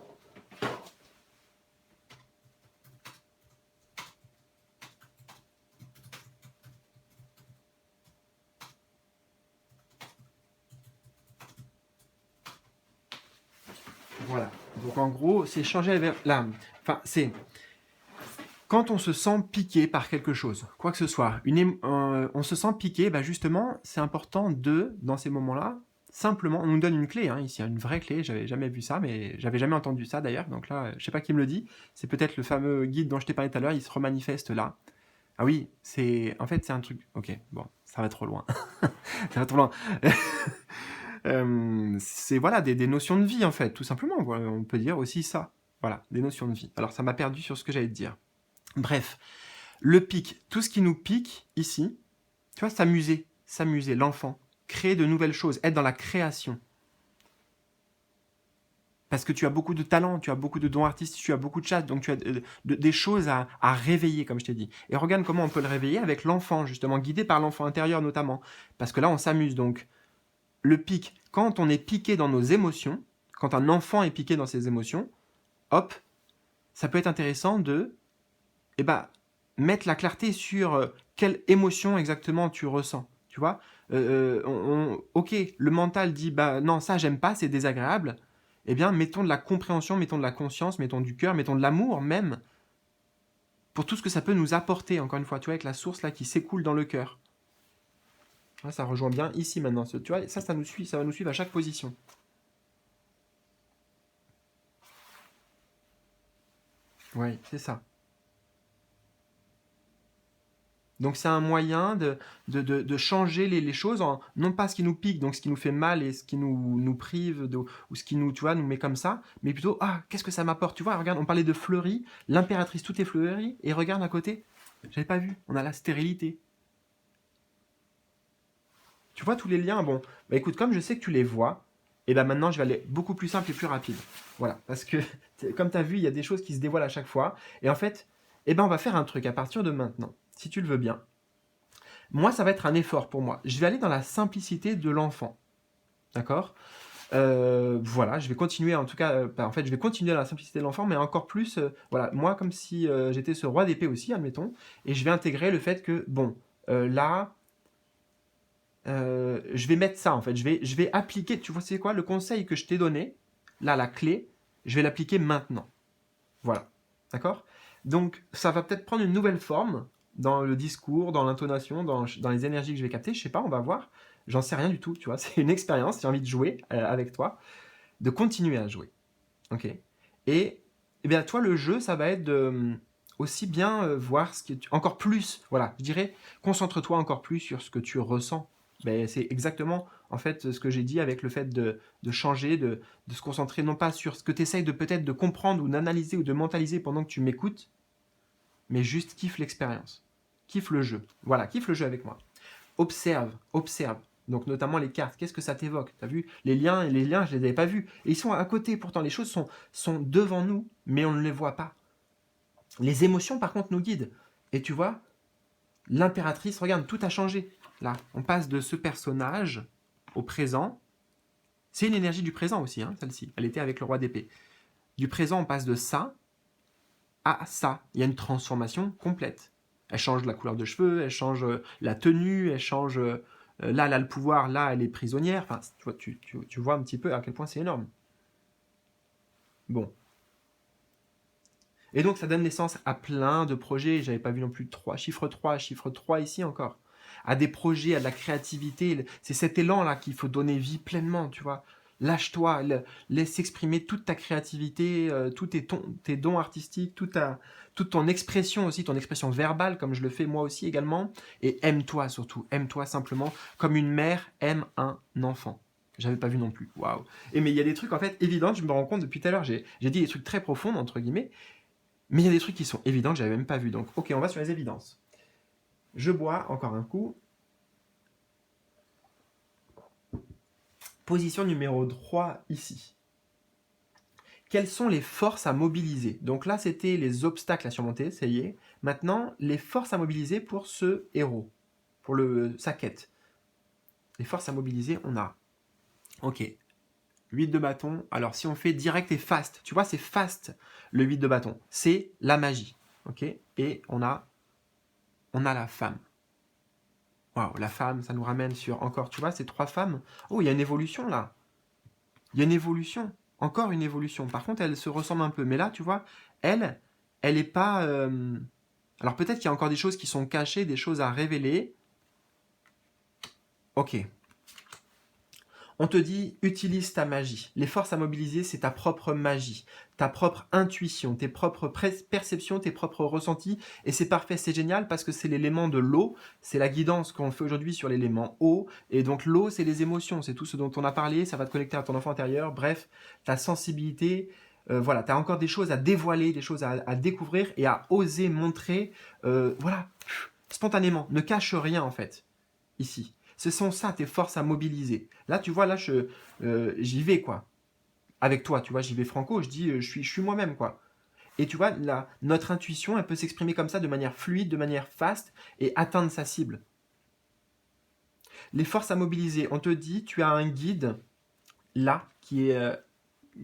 Voilà. Donc en gros, c'est changer l'âme. Enfin, c'est quand on se sent piqué par quelque chose, quoi que ce soit, on se sent piqué, bah justement, c'est important dans ces moments-là, simplement, on nous donne une clé, hein, ici, une vraie clé, j'avais jamais vu ça, mais j'avais jamais entendu ça d'ailleurs, donc là, je sais pas qui me le dit, c'est peut-être le fameux guide dont je t'ai parlé tout à l'heure, il se remanifeste là. Ah oui, en fait, c'est un truc, ok, bon, ça va trop loin, ça va trop loin. C'est voilà, des notions de vie en fait, tout simplement, voilà, on peut dire aussi ça, voilà, des notions de vie. Alors ça m'a perdu sur ce que j'allais te dire. Bref, le pic, tout ce qui nous pique ici, tu vois, s'amuser, l'enfant, créer de nouvelles choses, être dans la création. Parce que tu as beaucoup de talent, tu as beaucoup de dons artistiques, tu as beaucoup de chasse, donc tu as des choses à réveiller, comme je t'ai dit. Et regarde comment on peut le réveiller avec l'enfant, justement, guidé par l'enfant intérieur notamment. Parce que là, on s'amuse, donc le pic, quand on est piqué dans nos émotions, quand un enfant est piqué dans ses émotions, hop, ça peut être intéressant de mettre la clarté sur quelle émotion exactement tu ressens. Tu vois, ok, le mental dit bah non, ça j'aime pas, c'est désagréable. Eh bien, mettons de la compréhension, mettons de la conscience, mettons du cœur, mettons de l'amour même pour tout ce que ça peut nous apporter. Encore une fois, tu vois, avec la source là qui s'écoule dans le cœur. Ça rejoint bien ici maintenant. Tu vois, ça nous suit, ça va nous suivre à chaque position. Oui, c'est ça. Donc c'est un moyen de changer les choses, non pas ce qui nous pique, donc ce qui nous fait mal et ce qui nous prive, ou ce qui nous, tu vois, nous met comme ça, mais plutôt, ah, qu'est-ce que ça m'apporte? Tu vois, regarde, on parlait de fleurie, l'impératrice, tout est fleuri, et regarde à côté, j'avais pas vu, on a la stérilité. Tu vois tous les liens? Bon, bah écoute, comme je sais que tu les vois, et ben maintenant je vais aller beaucoup plus simple et plus rapide. Voilà, parce que comme tu as vu, il y a des choses qui se dévoilent à chaque fois, et en fait, on va faire un truc à partir de maintenant, si tu le veux bien. Moi, ça va être un effort pour moi. Je vais aller dans la simplicité de l'enfant. D'accord? Voilà, je vais continuer, en tout cas, en fait, je vais continuer dans la simplicité de l'enfant, mais encore plus, voilà, moi, comme si j'étais ce roi d'épée aussi, admettons, et je vais intégrer le fait que, bon, là, je vais mettre ça, en fait, je vais appliquer, tu vois, c'est quoi, le conseil que je t'ai donné, là, la clé, je vais l'appliquer maintenant. Voilà, d'accord? Donc, ça va peut-être prendre une nouvelle forme dans le discours, dans l'intonation, dans les énergies que je vais capter. Je sais pas, on va voir. J'en sais rien du tout, tu vois. C'est une expérience. J'ai envie de jouer avec toi, de continuer à jouer. Ok? Et, eh bien, toi, le jeu, ça va être de aussi bien voir ce que encore plus. Voilà, je dirais, concentre-toi encore plus sur ce que tu ressens. Ben, c'est exactement en fait ce que j'ai dit avec le fait de changer, de se concentrer non pas sur ce que tu essayes de peut-être de comprendre ou d'analyser ou de mentaliser pendant que tu m'écoutes, mais juste kiffe l'expérience. Kiffe le jeu. Voilà, kiffe le jeu avec moi. Observe, observe. Donc notamment les cartes, qu'est-ce que ça t'évoque? T'as vu les liens, je les avais pas vus. Et ils sont à côté, pourtant les choses sont devant nous, mais on ne les voit pas. Les émotions par contre nous guident. Et tu vois, l'impératrice, regarde, tout a changé. Là, on passe de ce personnage au présent. C'est une énergie du présent aussi, hein, celle-ci. Elle était avec le roi d'épée. Du présent, on passe de ça à ça. Il y a une transformation complète. Elle change la couleur de cheveux, elle change la tenue, elle change... là, elle a le pouvoir, là, elle est prisonnière. Enfin, tu vois un petit peu à quel point c'est énorme. Bon. Et donc, ça donne naissance à plein de projets. J'avais pas vu non plus chiffre 3 ici encore. À des projets, à de la créativité. C'est cet élan-là qu'il faut donner vie pleinement, tu vois. Lâche-toi, laisse exprimer toute ta créativité, tous tes dons artistiques, toute ton expression aussi, ton expression verbale, comme je le fais moi aussi également. Et aime-toi surtout, aime-toi simplement, comme une mère aime un enfant. J'avais pas vu non plus, waouh. Et mais il y a des trucs en fait évidents, je me rends compte depuis tout à l'heure, j'ai dit des trucs très profonds, entre guillemets, mais il y a des trucs qui sont évidents que j'avais même pas vu. Donc ok, on va sur les évidences. Je bois encore un coup. Position numéro 3 ici. Quelles sont les forces à mobiliser? Donc là, c'était les obstacles à surmonter, ça y est. Maintenant, les forces à mobiliser pour ce héros, pour sa quête. Les forces à mobiliser, on a. Ok. 8 de bâton. Alors, si on fait direct et fast, tu vois, c'est fast le 8 de bâton. C'est la magie. Ok. Et on a la femme. Waouh, la femme, ça nous ramène sur encore, tu vois, ces 3 femmes. Oh, il y a une évolution là. Il y a une évolution. Encore une évolution. Par contre, elle se ressemble un peu. Mais là, tu vois, elle est pas... Alors peut-être qu'il y a encore des choses qui sont cachées, des choses à révéler. Ok. On te dit, utilise ta magie. Les forces à mobiliser, c'est ta propre magie, ta propre intuition, tes propres perceptions, tes propres ressentis. Et c'est parfait, c'est génial parce que c'est l'élément de l'eau. C'est la guidance qu'on fait aujourd'hui sur l'élément eau. Et donc l'eau, c'est les émotions, c'est tout ce dont on a parlé. Ça va te connecter à ton enfant intérieur. Bref, ta sensibilité. Voilà, tu as encore des choses à dévoiler, des choses à découvrir et à oser montrer. Voilà, spontanément. Ne cache rien en fait, ici. Ce sont ça tes forces à mobiliser. Là, tu vois, là, j'y vais, quoi. Avec toi, tu vois, j'y vais franco, je dis, je suis moi-même, quoi. Et tu vois, là, notre intuition, elle peut s'exprimer comme ça, de manière fluide, de manière fast, et atteindre sa cible. Les forces à mobiliser, on te dit, tu as un guide, là, qui est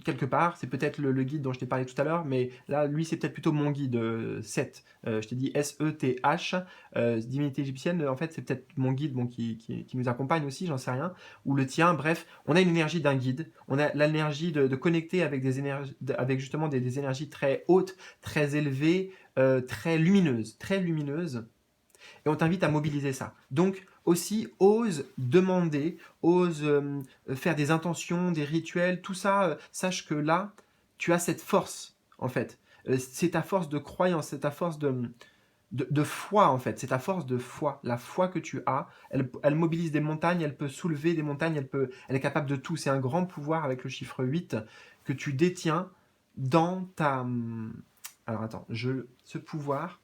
quelque part, c'est peut-être le guide dont je t'ai parlé tout à l'heure, mais là, lui, c'est peut-être plutôt mon guide, Seth. Je t'ai dit S-E-T-H, divinité égyptienne, en fait, c'est peut-être mon guide qui nous accompagne aussi, j'en sais rien, ou le tien, bref, on a une énergie d'un guide, on a l'énergie de connecter avec des énergies, avec justement des énergies très hautes, très élevées, très lumineuses, et on t'invite à mobiliser ça. Donc aussi, ose demander, ose faire des intentions, des rituels, tout ça, sache que là, tu as cette force, en fait. C'est ta force de croyance, c'est ta force de foi, en fait. C'est ta force de foi. La foi que tu as, elle mobilise des montagnes, elle peut soulever des montagnes, elle est capable de tout. C'est un grand pouvoir avec le chiffre 8 que tu détiens dans ta... Alors attends, ce pouvoir,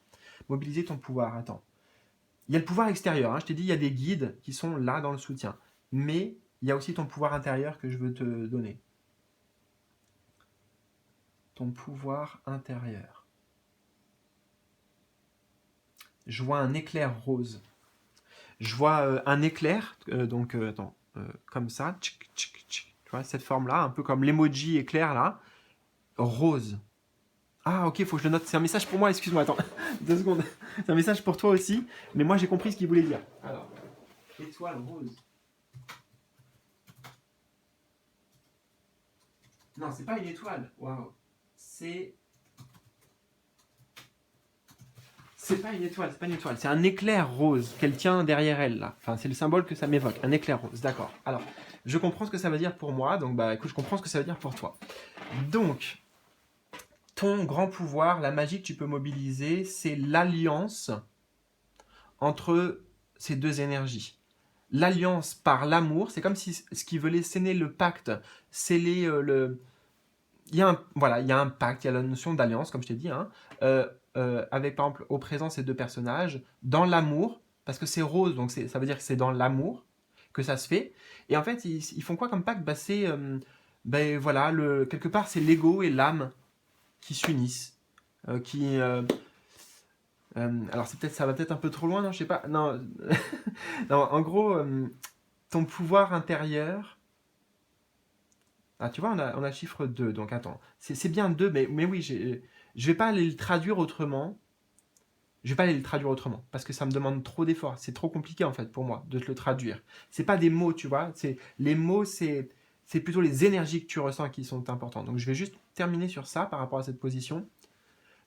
mobiliser ton pouvoir, attends. Il y a le pouvoir extérieur, hein. Je t'ai dit, il y a des guides qui sont là dans le soutien. Mais il y a aussi ton pouvoir intérieur que je veux te donner. Ton pouvoir intérieur. Je vois un éclair rose. Je vois un éclair, attends, comme ça, tchic, tchic, tchic. Tu vois, cette forme-là, un peu comme l'emoji éclair là, rose. Ah ok, faut que je le note. C'est un message pour moi, excuse-moi, attends, 2 secondes. C'est un message pour toi aussi, mais moi j'ai compris ce qu'il voulait dire. Alors, étoile rose. Non, c'est pas une étoile. Waouh. C'est pas une étoile, c'est pas une étoile. C'est un éclair rose qu'elle tient derrière elle là. Enfin, c'est le symbole que ça m'évoque. Un éclair rose. D'accord. Alors, je comprends ce que ça veut dire pour moi. Donc, bah, écoute, je comprends ce que ça veut dire pour toi. Donc, ton grand pouvoir, la magie que tu peux mobiliser, c'est l'alliance entre ces deux énergies. L'alliance par l'amour, c'est comme si ce qui veut sceller le pacte, sceller il y a un pacte, il y a la notion d'alliance, comme je t'ai dit, hein, avec par exemple au présent ces deux personnages, dans l'amour, parce que c'est rose, donc ça veut dire que c'est dans l'amour que ça se fait. Et en fait, ils font quoi comme pacte? Bah, c'est, voilà, quelque part, c'est l'ego et l'âme qui s'unissent, alors ça va peut-être un peu trop loin, non, je sais pas, non, non en gros, ton pouvoir intérieur. Ah, tu vois, on a le chiffre 2, donc attends. C'est bien 2, mais oui, je vais pas aller le traduire autrement. Je vais pas aller le traduire autrement, parce que ça me demande trop d'efforts. C'est trop compliqué, en fait, pour moi, de te le traduire. C'est pas des mots, tu vois. Les mots, c'est plutôt les énergies que tu ressens qui sont importantes. Donc, je vais juste terminer sur ça, par rapport à cette position.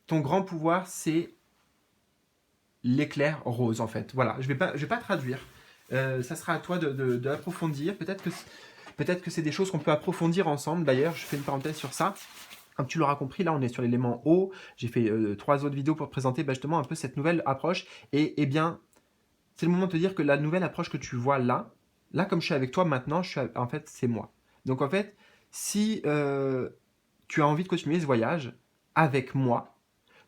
ton grand pouvoir, c'est l'éclair rose, en fait. Voilà, je vais pas traduire. Ça sera à toi d'approfondir. Peut-être que c'est des choses qu'on peut approfondir ensemble. D'ailleurs, je fais une parenthèse sur ça. Comme tu l'auras compris, là, on est sur l'élément eau. J'ai fait 3 autres vidéos pour te présenter justement un peu cette nouvelle approche. Et eh bien, c'est le moment de te dire que la nouvelle approche que tu vois là, comme je suis avec toi maintenant, en fait, c'est moi. Donc, en fait, si tu as envie de continuer ce voyage avec moi,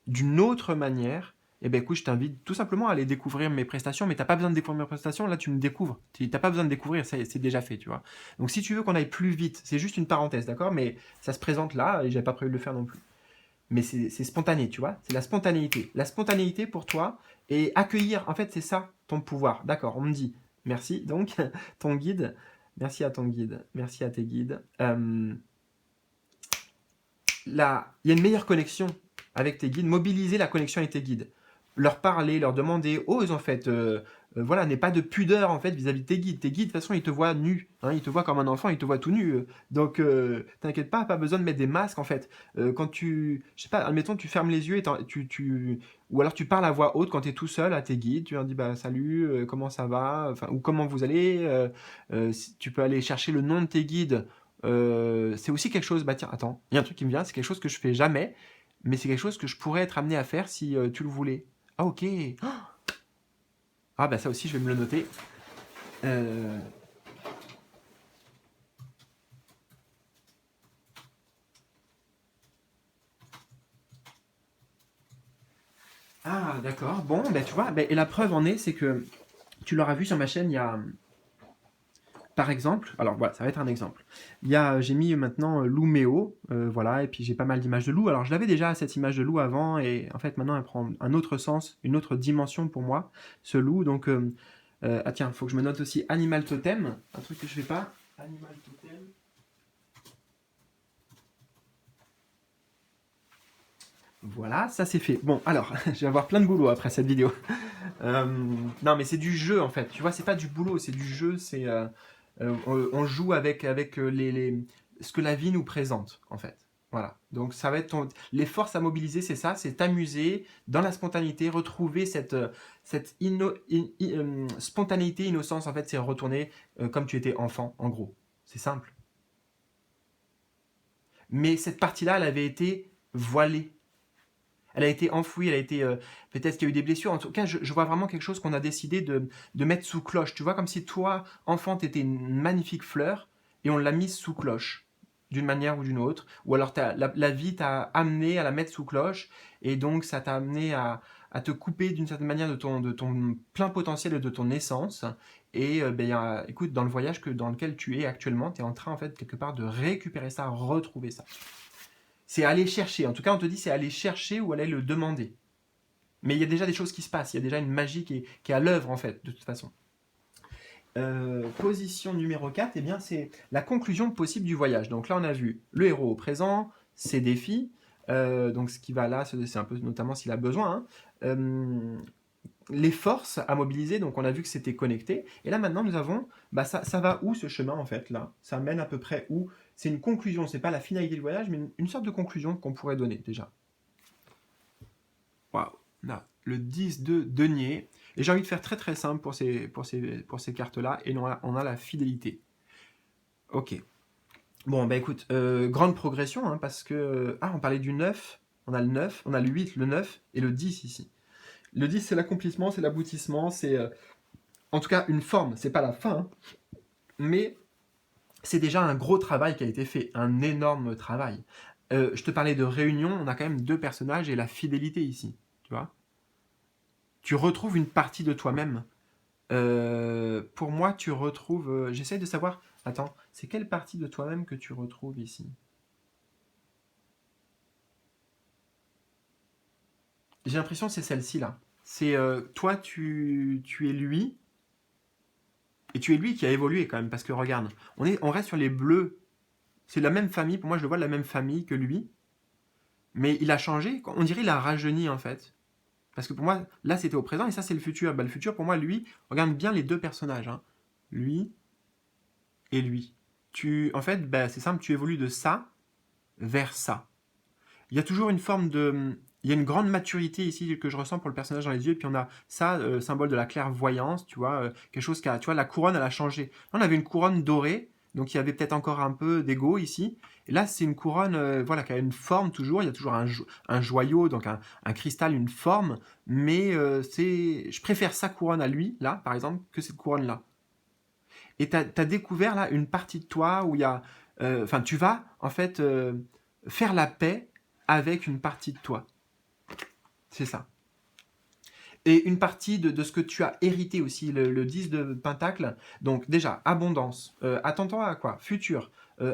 d'une autre manière, eh ben écoute, je t'invite tout simplement à aller découvrir mes prestations, mais t'as pas besoin de découvrir mes prestations, là tu me découvres. T'as pas besoin de découvrir, c'est déjà fait, tu vois. Donc si tu veux qu'on aille plus vite, c'est juste une parenthèse, d'accord? Mais ça se présente là, et j'avais pas prévu de le faire non plus. Mais c'est spontané, tu vois? C'est la spontanéité. La spontanéité pour toi, et accueillir, en fait, c'est ça, ton pouvoir. D'accord, on me dit, merci, donc, ton guide, merci à ton guide, merci à tes guides. Là, il y a une meilleure connexion avec tes guides, mobiliser la connexion avec tes guides. Leur parler, leur demander, ose en fait, voilà, n'aie pas de pudeur en fait vis-à-vis de tes guides. Tes guides, de toute façon, ils te voient nu, hein, ils te voient comme un enfant, ils te voient tout nu. Donc, t'inquiète pas besoin de mettre des masques en fait. Quand je sais pas, admettons, tu fermes les yeux ou alors tu parles à voix haute quand tu es tout seul à tes guides, tu leur dis bah salut, comment ça va, enfin, ou comment vous allez. Tu peux aller chercher le nom de tes guides. C'est aussi quelque chose, bah tiens, attends, il y a un truc qui me vient, c'est quelque chose que je fais jamais, mais c'est quelque chose que je pourrais être amené à faire si tu le voulais. Ah ok. Ah bah ça aussi je vais me le noter. Euh, Ah d'accord, bon, bah tu vois, bah, et la preuve en est, c'est que tu l'auras vu sur ma chaîne, il y a, par exemple, alors voilà, ça va être un exemple. J'ai mis maintenant loup méo, voilà, et puis j'ai pas mal d'images de loup. Alors je l'avais déjà cette image de loup avant, et en fait maintenant elle prend un autre sens, une autre dimension pour moi, ce loup. Donc, ah tiens, faut que je me note aussi animal totem, un truc que je fais pas. Animal totem. Voilà, ça c'est fait. Bon, alors, je vais avoir plein de boulot après cette vidéo. Euh, non, mais c'est du jeu en fait. Tu vois, c'est pas du boulot, c'est du jeu. On joue avec ce que la vie nous présente en fait. Voilà. Donc ça va être les forces à mobiliser, c'est ça, c'est t'amuser dans la spontanéité, retrouver cette spontanéité, innocence. En fait, c'est retourner comme tu étais enfant, en gros. C'est simple. Mais cette partie-là, elle avait été voilée. Elle a été enfouie, elle a été. Peut-être qu'il y a eu des blessures. En tout cas, je vois vraiment quelque chose qu'on a décidé de mettre sous cloche. Tu vois, comme si toi, enfant, t'étais une magnifique fleur et on l'a mise sous cloche, d'une manière ou d'une autre. Ou alors la vie t'a amené à la mettre sous cloche et donc ça t'a amené à te couper d'une certaine manière de ton plein potentiel et de ton essence. Et écoute, dans le voyage dans lequel tu es actuellement, tu es en train, en fait, quelque part, de récupérer ça, retrouver ça. C'est aller chercher. En tout cas, on te dit c'est aller chercher ou aller le demander. Mais il y a déjà des choses qui se passent. Il y a déjà une magie qui est à l'œuvre, en fait, de toute façon. Position numéro 4, eh bien, c'est la conclusion possible du voyage. Donc là, on a vu le héros au présent, ses défis. Donc ce qui va là, c'est un peu notamment s'il a besoin. Hein. Les forces à mobiliser, donc on a vu que c'était connecté. Et là maintenant nous avons, bah ça va où ce chemin en fait là? Ça mène à peu près où? C'est une conclusion, c'est pas la finalité du voyage, mais une sorte de conclusion qu'on pourrait donner déjà. Waouh, là, le 10 de denier. Et j'ai envie de faire très très simple pour ces cartes-là, et on a la fidélité. Ok. Bon, bah écoute, grande progression, hein, parce que... Ah, on parlait du 9, on a le 9, on a le 8, le 9, et le 10 ici. Le 10, c'est l'accomplissement, c'est l'aboutissement, c'est en tout cas une forme, c'est pas la fin, hein, mais c'est déjà un gros travail qui a été fait, un énorme travail. Je te parlais de réunion, on a quand même deux personnages et la fidélité ici, tu vois. Tu retrouves une partie de toi-même. Pour moi, tu retrouves. J'essaie de savoir. Attends, c'est quelle partie de toi-même que tu retrouves ici? J'ai l'impression que c'est celle-ci là. C'est toi, tu es lui, et tu es lui qui a évolué quand même, parce que regarde, on reste sur les bleus. C'est la même famille, pour moi je le vois de la même famille que lui, mais il a changé, on dirait qu'il a rajeuni en fait. Parce que pour moi, là c'était au présent et ça c'est le futur. Bah, le futur pour moi, lui, regarde bien les deux personnages. Hein. Lui et lui. En fait, bah, c'est simple, tu évolues de ça vers ça. Il y a toujours une forme il y a une grande maturité ici que je ressens pour le personnage dans les yeux. Et puis on a ça, symbole de la clairvoyance, tu vois, quelque chose qui a, tu vois, la couronne, elle a changé. Là, on avait une couronne dorée, donc il y avait peut-être encore un peu d'ego ici. Et là, c'est une couronne, voilà, qui a une forme toujours. Il y a toujours un joyau, donc un cristal, une forme. Mais je préfère sa couronne à lui, là, par exemple, que cette couronne-là. Et tu as découvert là une partie de toi où il y a, enfin, tu vas en fait faire la paix avec une partie de toi. C'est ça. Et une partie de ce que tu as hérité aussi, le 10 de Pentacle. Donc déjà, abondance. Attends-toi à quoi? Futur.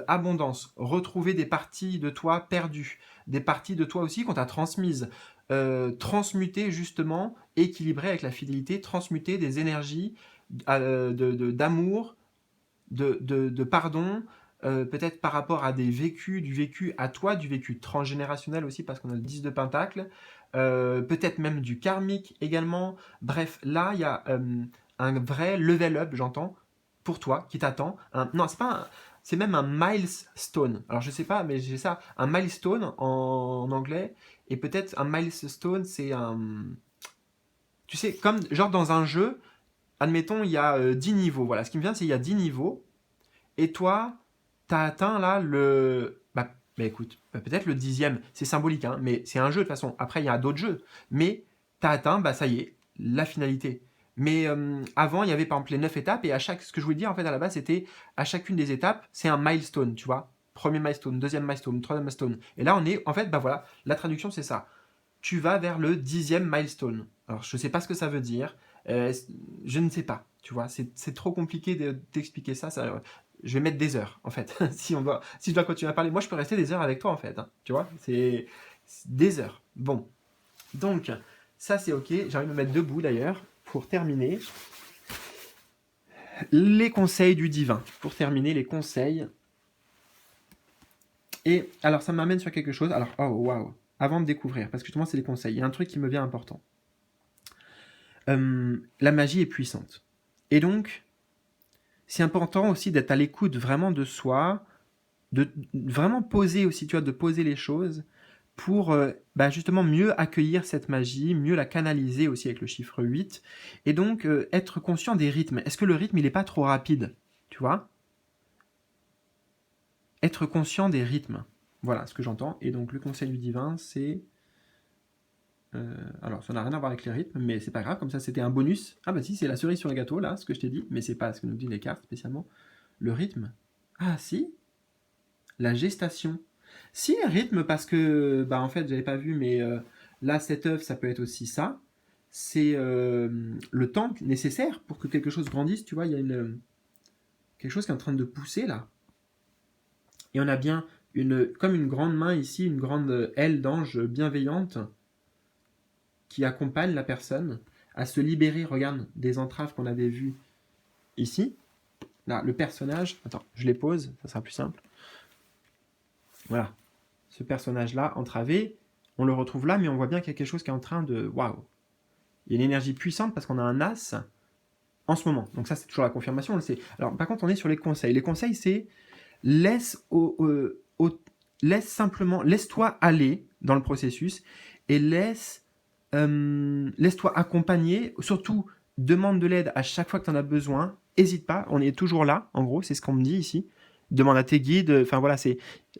Abondance. Retrouver des parties de toi perdues. Des parties de toi aussi qu'on t'a transmises. Transmuter justement, équilibrer avec la fidélité, transmuter des énergies d'amour, de pardon, peut-être par rapport à des vécus, du vécu à toi, du vécu transgénérationnel aussi, parce qu'on a le 10 de Pentacle, peut-être même du karmique également. Bref, là, il y a un vrai level up, j'entends, pour toi, qui t'attend. Non, c'est pas c'est même un milestone. Alors, je sais pas, mais j'ai ça, un milestone en anglais, et peut-être un milestone, c'est un... Tu sais, comme genre dans un jeu, admettons, il y a 10 niveaux. Voilà, ce qui me vient, c'est qu'il y a 10 niveaux. Et toi, tu as atteint là le... Bah écoute, peut-être le 10e. C'est symbolique, hein, mais c'est un jeu de toute façon. Après, il y a d'autres jeux. Mais tu as atteint, bah ça y est, la finalité. Mais avant, il y avait par exemple les 9 étapes. Et ce que je voulais dire en fait à la base, c'était à chacune des étapes, c'est un milestone, tu vois. Premier milestone, deuxième milestone, troisième milestone. Et là, on est, en fait, bah voilà, la traduction, c'est ça. Tu vas vers le 10e milestone. Alors, je ne sais pas ce que ça veut dire. Je ne sais pas, tu vois, c'est trop compliqué d'expliquer ça, je vais mettre des heures, en fait, si je dois continuer à parler. Moi, je peux rester des heures avec toi, en fait, hein, tu vois, c'est des heures. Bon, donc, ça, c'est OK. J'ai envie de me mettre debout, d'ailleurs, pour terminer. Les conseils du divin. Pour terminer, les conseils. Et, alors, ça m'amène sur quelque chose. Alors, oh, waouh. Avant de découvrir, parce que justement, c'est les conseils. Il y a un truc qui me vient important. La magie est puissante. Et donc, c'est important aussi d'être à l'écoute vraiment de soi, de vraiment poser aussi, tu vois, de poser les choses pour justement mieux accueillir cette magie, mieux la canaliser aussi avec le chiffre 8, et donc être conscient des rythmes. Est-ce que le rythme, il n'est pas trop rapide, tu vois? Être conscient des rythmes. Voilà ce que j'entends. Et donc, le conseil du divin, c'est... alors, ça n'a rien à voir avec les rythmes, mais c'est pas grave, comme ça c'était un bonus. Ah bah si, c'est la cerise sur le gâteau, là, ce que je t'ai dit, mais c'est pas ce que nous disent les cartes spécialement. Le rythme. Ah si, la gestation. Si, rythme, parce que, bah en fait, j'avais pas vu, mais là, cette œuvre, ça peut être aussi ça. C'est le temps nécessaire pour que quelque chose grandisse, tu vois, il y a quelque chose qui est en train de pousser, là. Et on a bien comme une grande main ici, une grande aile d'ange bienveillante, qui accompagne la personne à se libérer, regarde, des entraves qu'on avait vues ici. Là, le personnage, attends, je les pose, ça sera plus simple. Voilà, ce personnage-là, entravé, on le retrouve là, mais on voit bien qu'il y a quelque chose qui est en train de... Waouh. Il y a une énergie puissante parce qu'on a un as en ce moment. Donc ça, c'est toujours la confirmation, on le sait. Alors, par contre, on est sur les conseils. Les conseils, c'est laisse-toi aller dans le processus et laisse-toi accompagner, surtout demande de l'aide à chaque fois que tu en as besoin, n'hésite pas, on est toujours là, en gros, c'est ce qu'on me dit ici. Demande à tes guides, enfin voilà,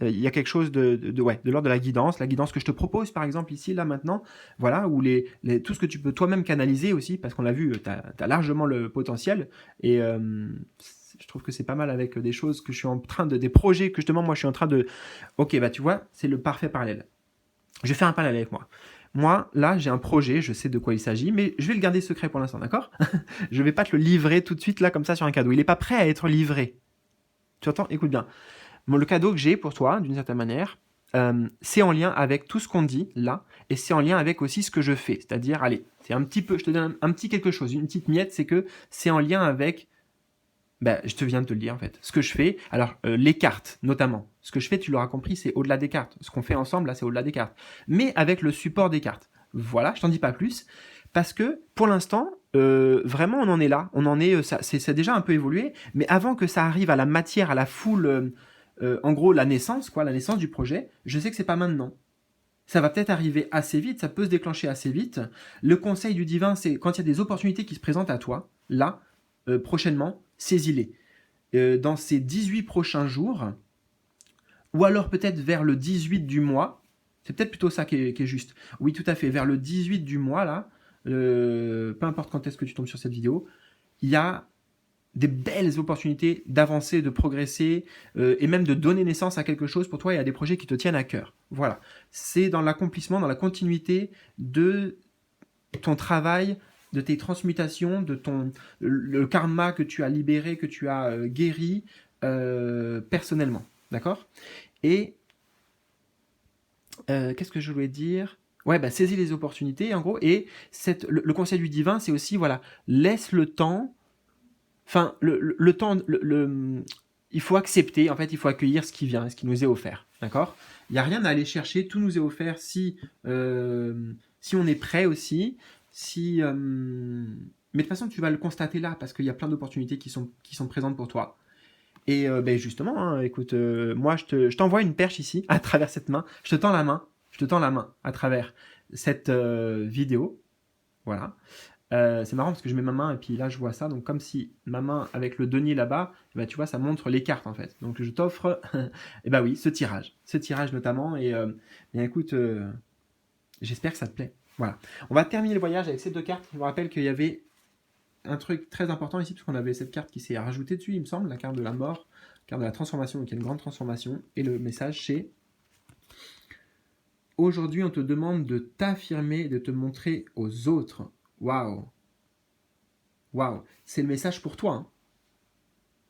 il y a quelque chose de l'ordre de la guidance que je te propose par exemple ici, là maintenant, voilà, ou tout ce que tu peux toi-même canaliser aussi, parce qu'on l'a vu, tu as largement le potentiel, et je trouve que c'est pas mal avec des choses que je suis en train des projets que justement moi je suis en train de... Ok, bah tu vois, c'est le parfait parallèle. Je vais faire un parallèle avec moi. Moi, là, j'ai un projet, je sais de quoi il s'agit, mais je vais le garder secret pour l'instant, d'accord? Je ne vais pas te le livrer tout de suite, là, comme ça, sur un cadeau. Il n'est pas prêt à être livré. Tu entends? Écoute bien. Bon, le cadeau que j'ai pour toi, d'une certaine manière, c'est en lien avec tout ce qu'on dit, là, et c'est en lien avec aussi ce que je fais. C'est-à-dire, allez, c'est un petit peu, je te donne un petit quelque chose, une petite miette, c'est que c'est en lien avec... je te viens de te le dire en fait. Ce que je fais, alors les cartes notamment, ce que je fais, tu l'auras compris, c'est au-delà des cartes. Ce qu'on fait ensemble, là, c'est au-delà des cartes. Mais avec le support des cartes. Voilà, je t'en dis pas plus. Parce que pour l'instant, vraiment, on en est là. On en est, c'est déjà un peu évolué. Mais avant que ça arrive à la matière, à la foule, en gros, la naissance du projet, je sais que c'est pas maintenant. ça va peut-être arriver assez vite, ça peut se déclencher assez vite. Le conseil du divin, c'est quand il y a des opportunités qui se présentent à toi, là, prochainement, saisis-les. Dans ces 18 prochains jours, ou alors peut-être vers le 18 du mois, c'est peut-être plutôt ça qui est juste. Oui, tout à fait, vers le 18 du mois, là, peu importe quand est-ce que tu tombes sur cette vidéo, il y a des belles opportunités d'avancer, de progresser et même de donner naissance à quelque chose pour toi et à des projets qui te tiennent à cœur. Voilà, c'est dans l'accomplissement, dans la continuité de ton travail, de tes transmutations, de le karma que tu as libéré, que tu as guéri personnellement. D'accord? Et qu'est-ce que je voulais dire? Ouais, bah, saisis les opportunités en gros. Et le conseil du divin, c'est aussi, voilà, laisse le temps. Enfin, le temps, il faut accepter, en fait, il faut accueillir ce qui vient, ce qui nous est offert. D'accord? Il n'y a rien à aller chercher, tout nous est offert si on est prêt aussi. Mais de toute façon, tu vas le constater là, parce qu'il y a plein d'opportunités qui sont présentes pour toi. Et ben justement, hein, écoute, moi je t'envoie une perche ici, à travers cette main. Je te tends la main à travers cette vidéo. Voilà. C'est marrant parce que je mets ma main et puis là je vois ça, donc comme si ma main avec le denier là-bas, bah, tu vois, ça montre les cartes en fait. Donc je t'offre, et bah oui, ce tirage notamment. Et bien écoute, j'espère que ça te plaît. Voilà. On va terminer le voyage avec ces deux cartes. Je vous rappelle qu'il y avait un truc très important ici, parce qu'on avait cette carte qui s'est rajoutée dessus, il me semble, la carte de la mort, la carte de la transformation, donc il y a une grande transformation. Et le message c'est: aujourd'hui on te demande de t'affirmer, de te montrer aux autres. Waouh! Waouh! C'est le message pour toi. Hein.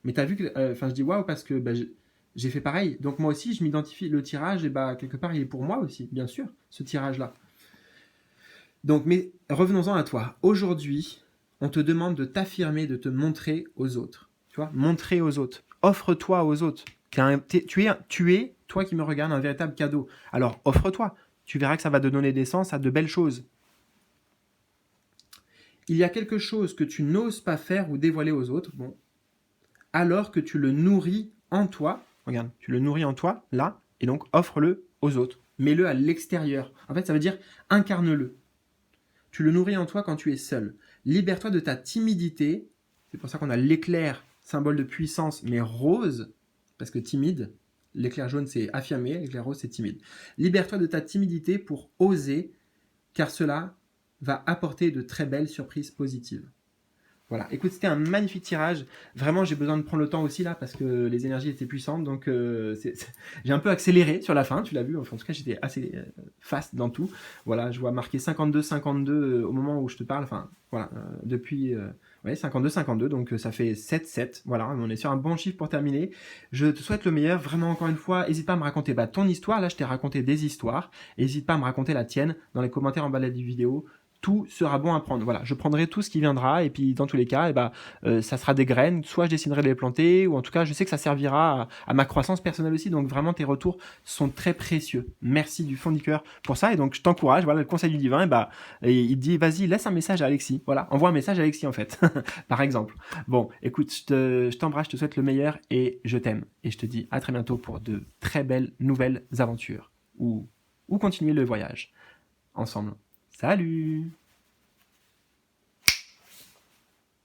Mais t'as vu que. Enfin, je dis waouh parce que bah, j'ai fait pareil. Donc moi aussi, je m'identifie. Le tirage, et bah, quelque part, il est pour moi aussi, bien sûr, ce tirage-là. Donc, mais revenons-en à toi. Aujourd'hui, on te demande de t'affirmer, de te montrer aux autres. Tu vois, montrer aux autres. Offre-toi aux autres. Tu es, toi qui me regardes, un véritable cadeau. Alors, offre-toi. Tu verras que ça va te donner naissance à de belles choses. Il y a quelque chose que tu n'oses pas faire ou dévoiler aux autres, bon, alors que tu le nourris en toi. Regarde, tu le nourris en toi, là, et donc offre-le aux autres. Mets-le à l'extérieur. En fait, ça veut dire incarne-le. Tu le nourris en toi quand tu es seul. Libère-toi de ta timidité. C'est pour ça qu'on a l'éclair, symbole de puissance, mais rose, parce que timide. L'éclair jaune, c'est affirmé, l'éclair rose, c'est timide. Libère-toi de ta timidité pour oser, car cela va apporter de très belles surprises positives. Voilà, écoute, c'était un magnifique tirage. Vraiment, j'ai besoin de prendre le temps aussi là parce que les énergies étaient puissantes. Donc, j'ai un peu accéléré sur la fin, tu l'as vu. Enfin, en tout cas, j'étais assez fast dans tout. Voilà, je vois marqué 52-52 au moment où je te parle. Enfin, voilà, depuis 52-52. Donc, ça fait 7-7. Voilà, on est sur un bon chiffre pour terminer. Je te souhaite le meilleur. Vraiment, encore une fois, n'hésite pas à me raconter ton histoire. Là, je t'ai raconté des histoires. N'hésite pas à me raconter la tienne dans les commentaires en bas de la vidéo. Tout sera bon à prendre. Voilà, je prendrai tout ce qui viendra et puis dans tous les cas, ça sera des graines. Soit je déciderai de les planter ou en tout cas, je sais que ça servira à ma croissance personnelle aussi. Donc vraiment, tes retours sont très précieux. Merci du fond du cœur pour ça et donc je t'encourage. Voilà, le conseil du divin, et il dit vas-y, laisse un message à Alexis. Voilà, envoie un message à Alexis en fait, par exemple. Bon, écoute, je t'embrasse, je te souhaite le meilleur et je t'aime et je te dis à très bientôt pour de très belles nouvelles aventures ou continuer le voyage ensemble. Salut!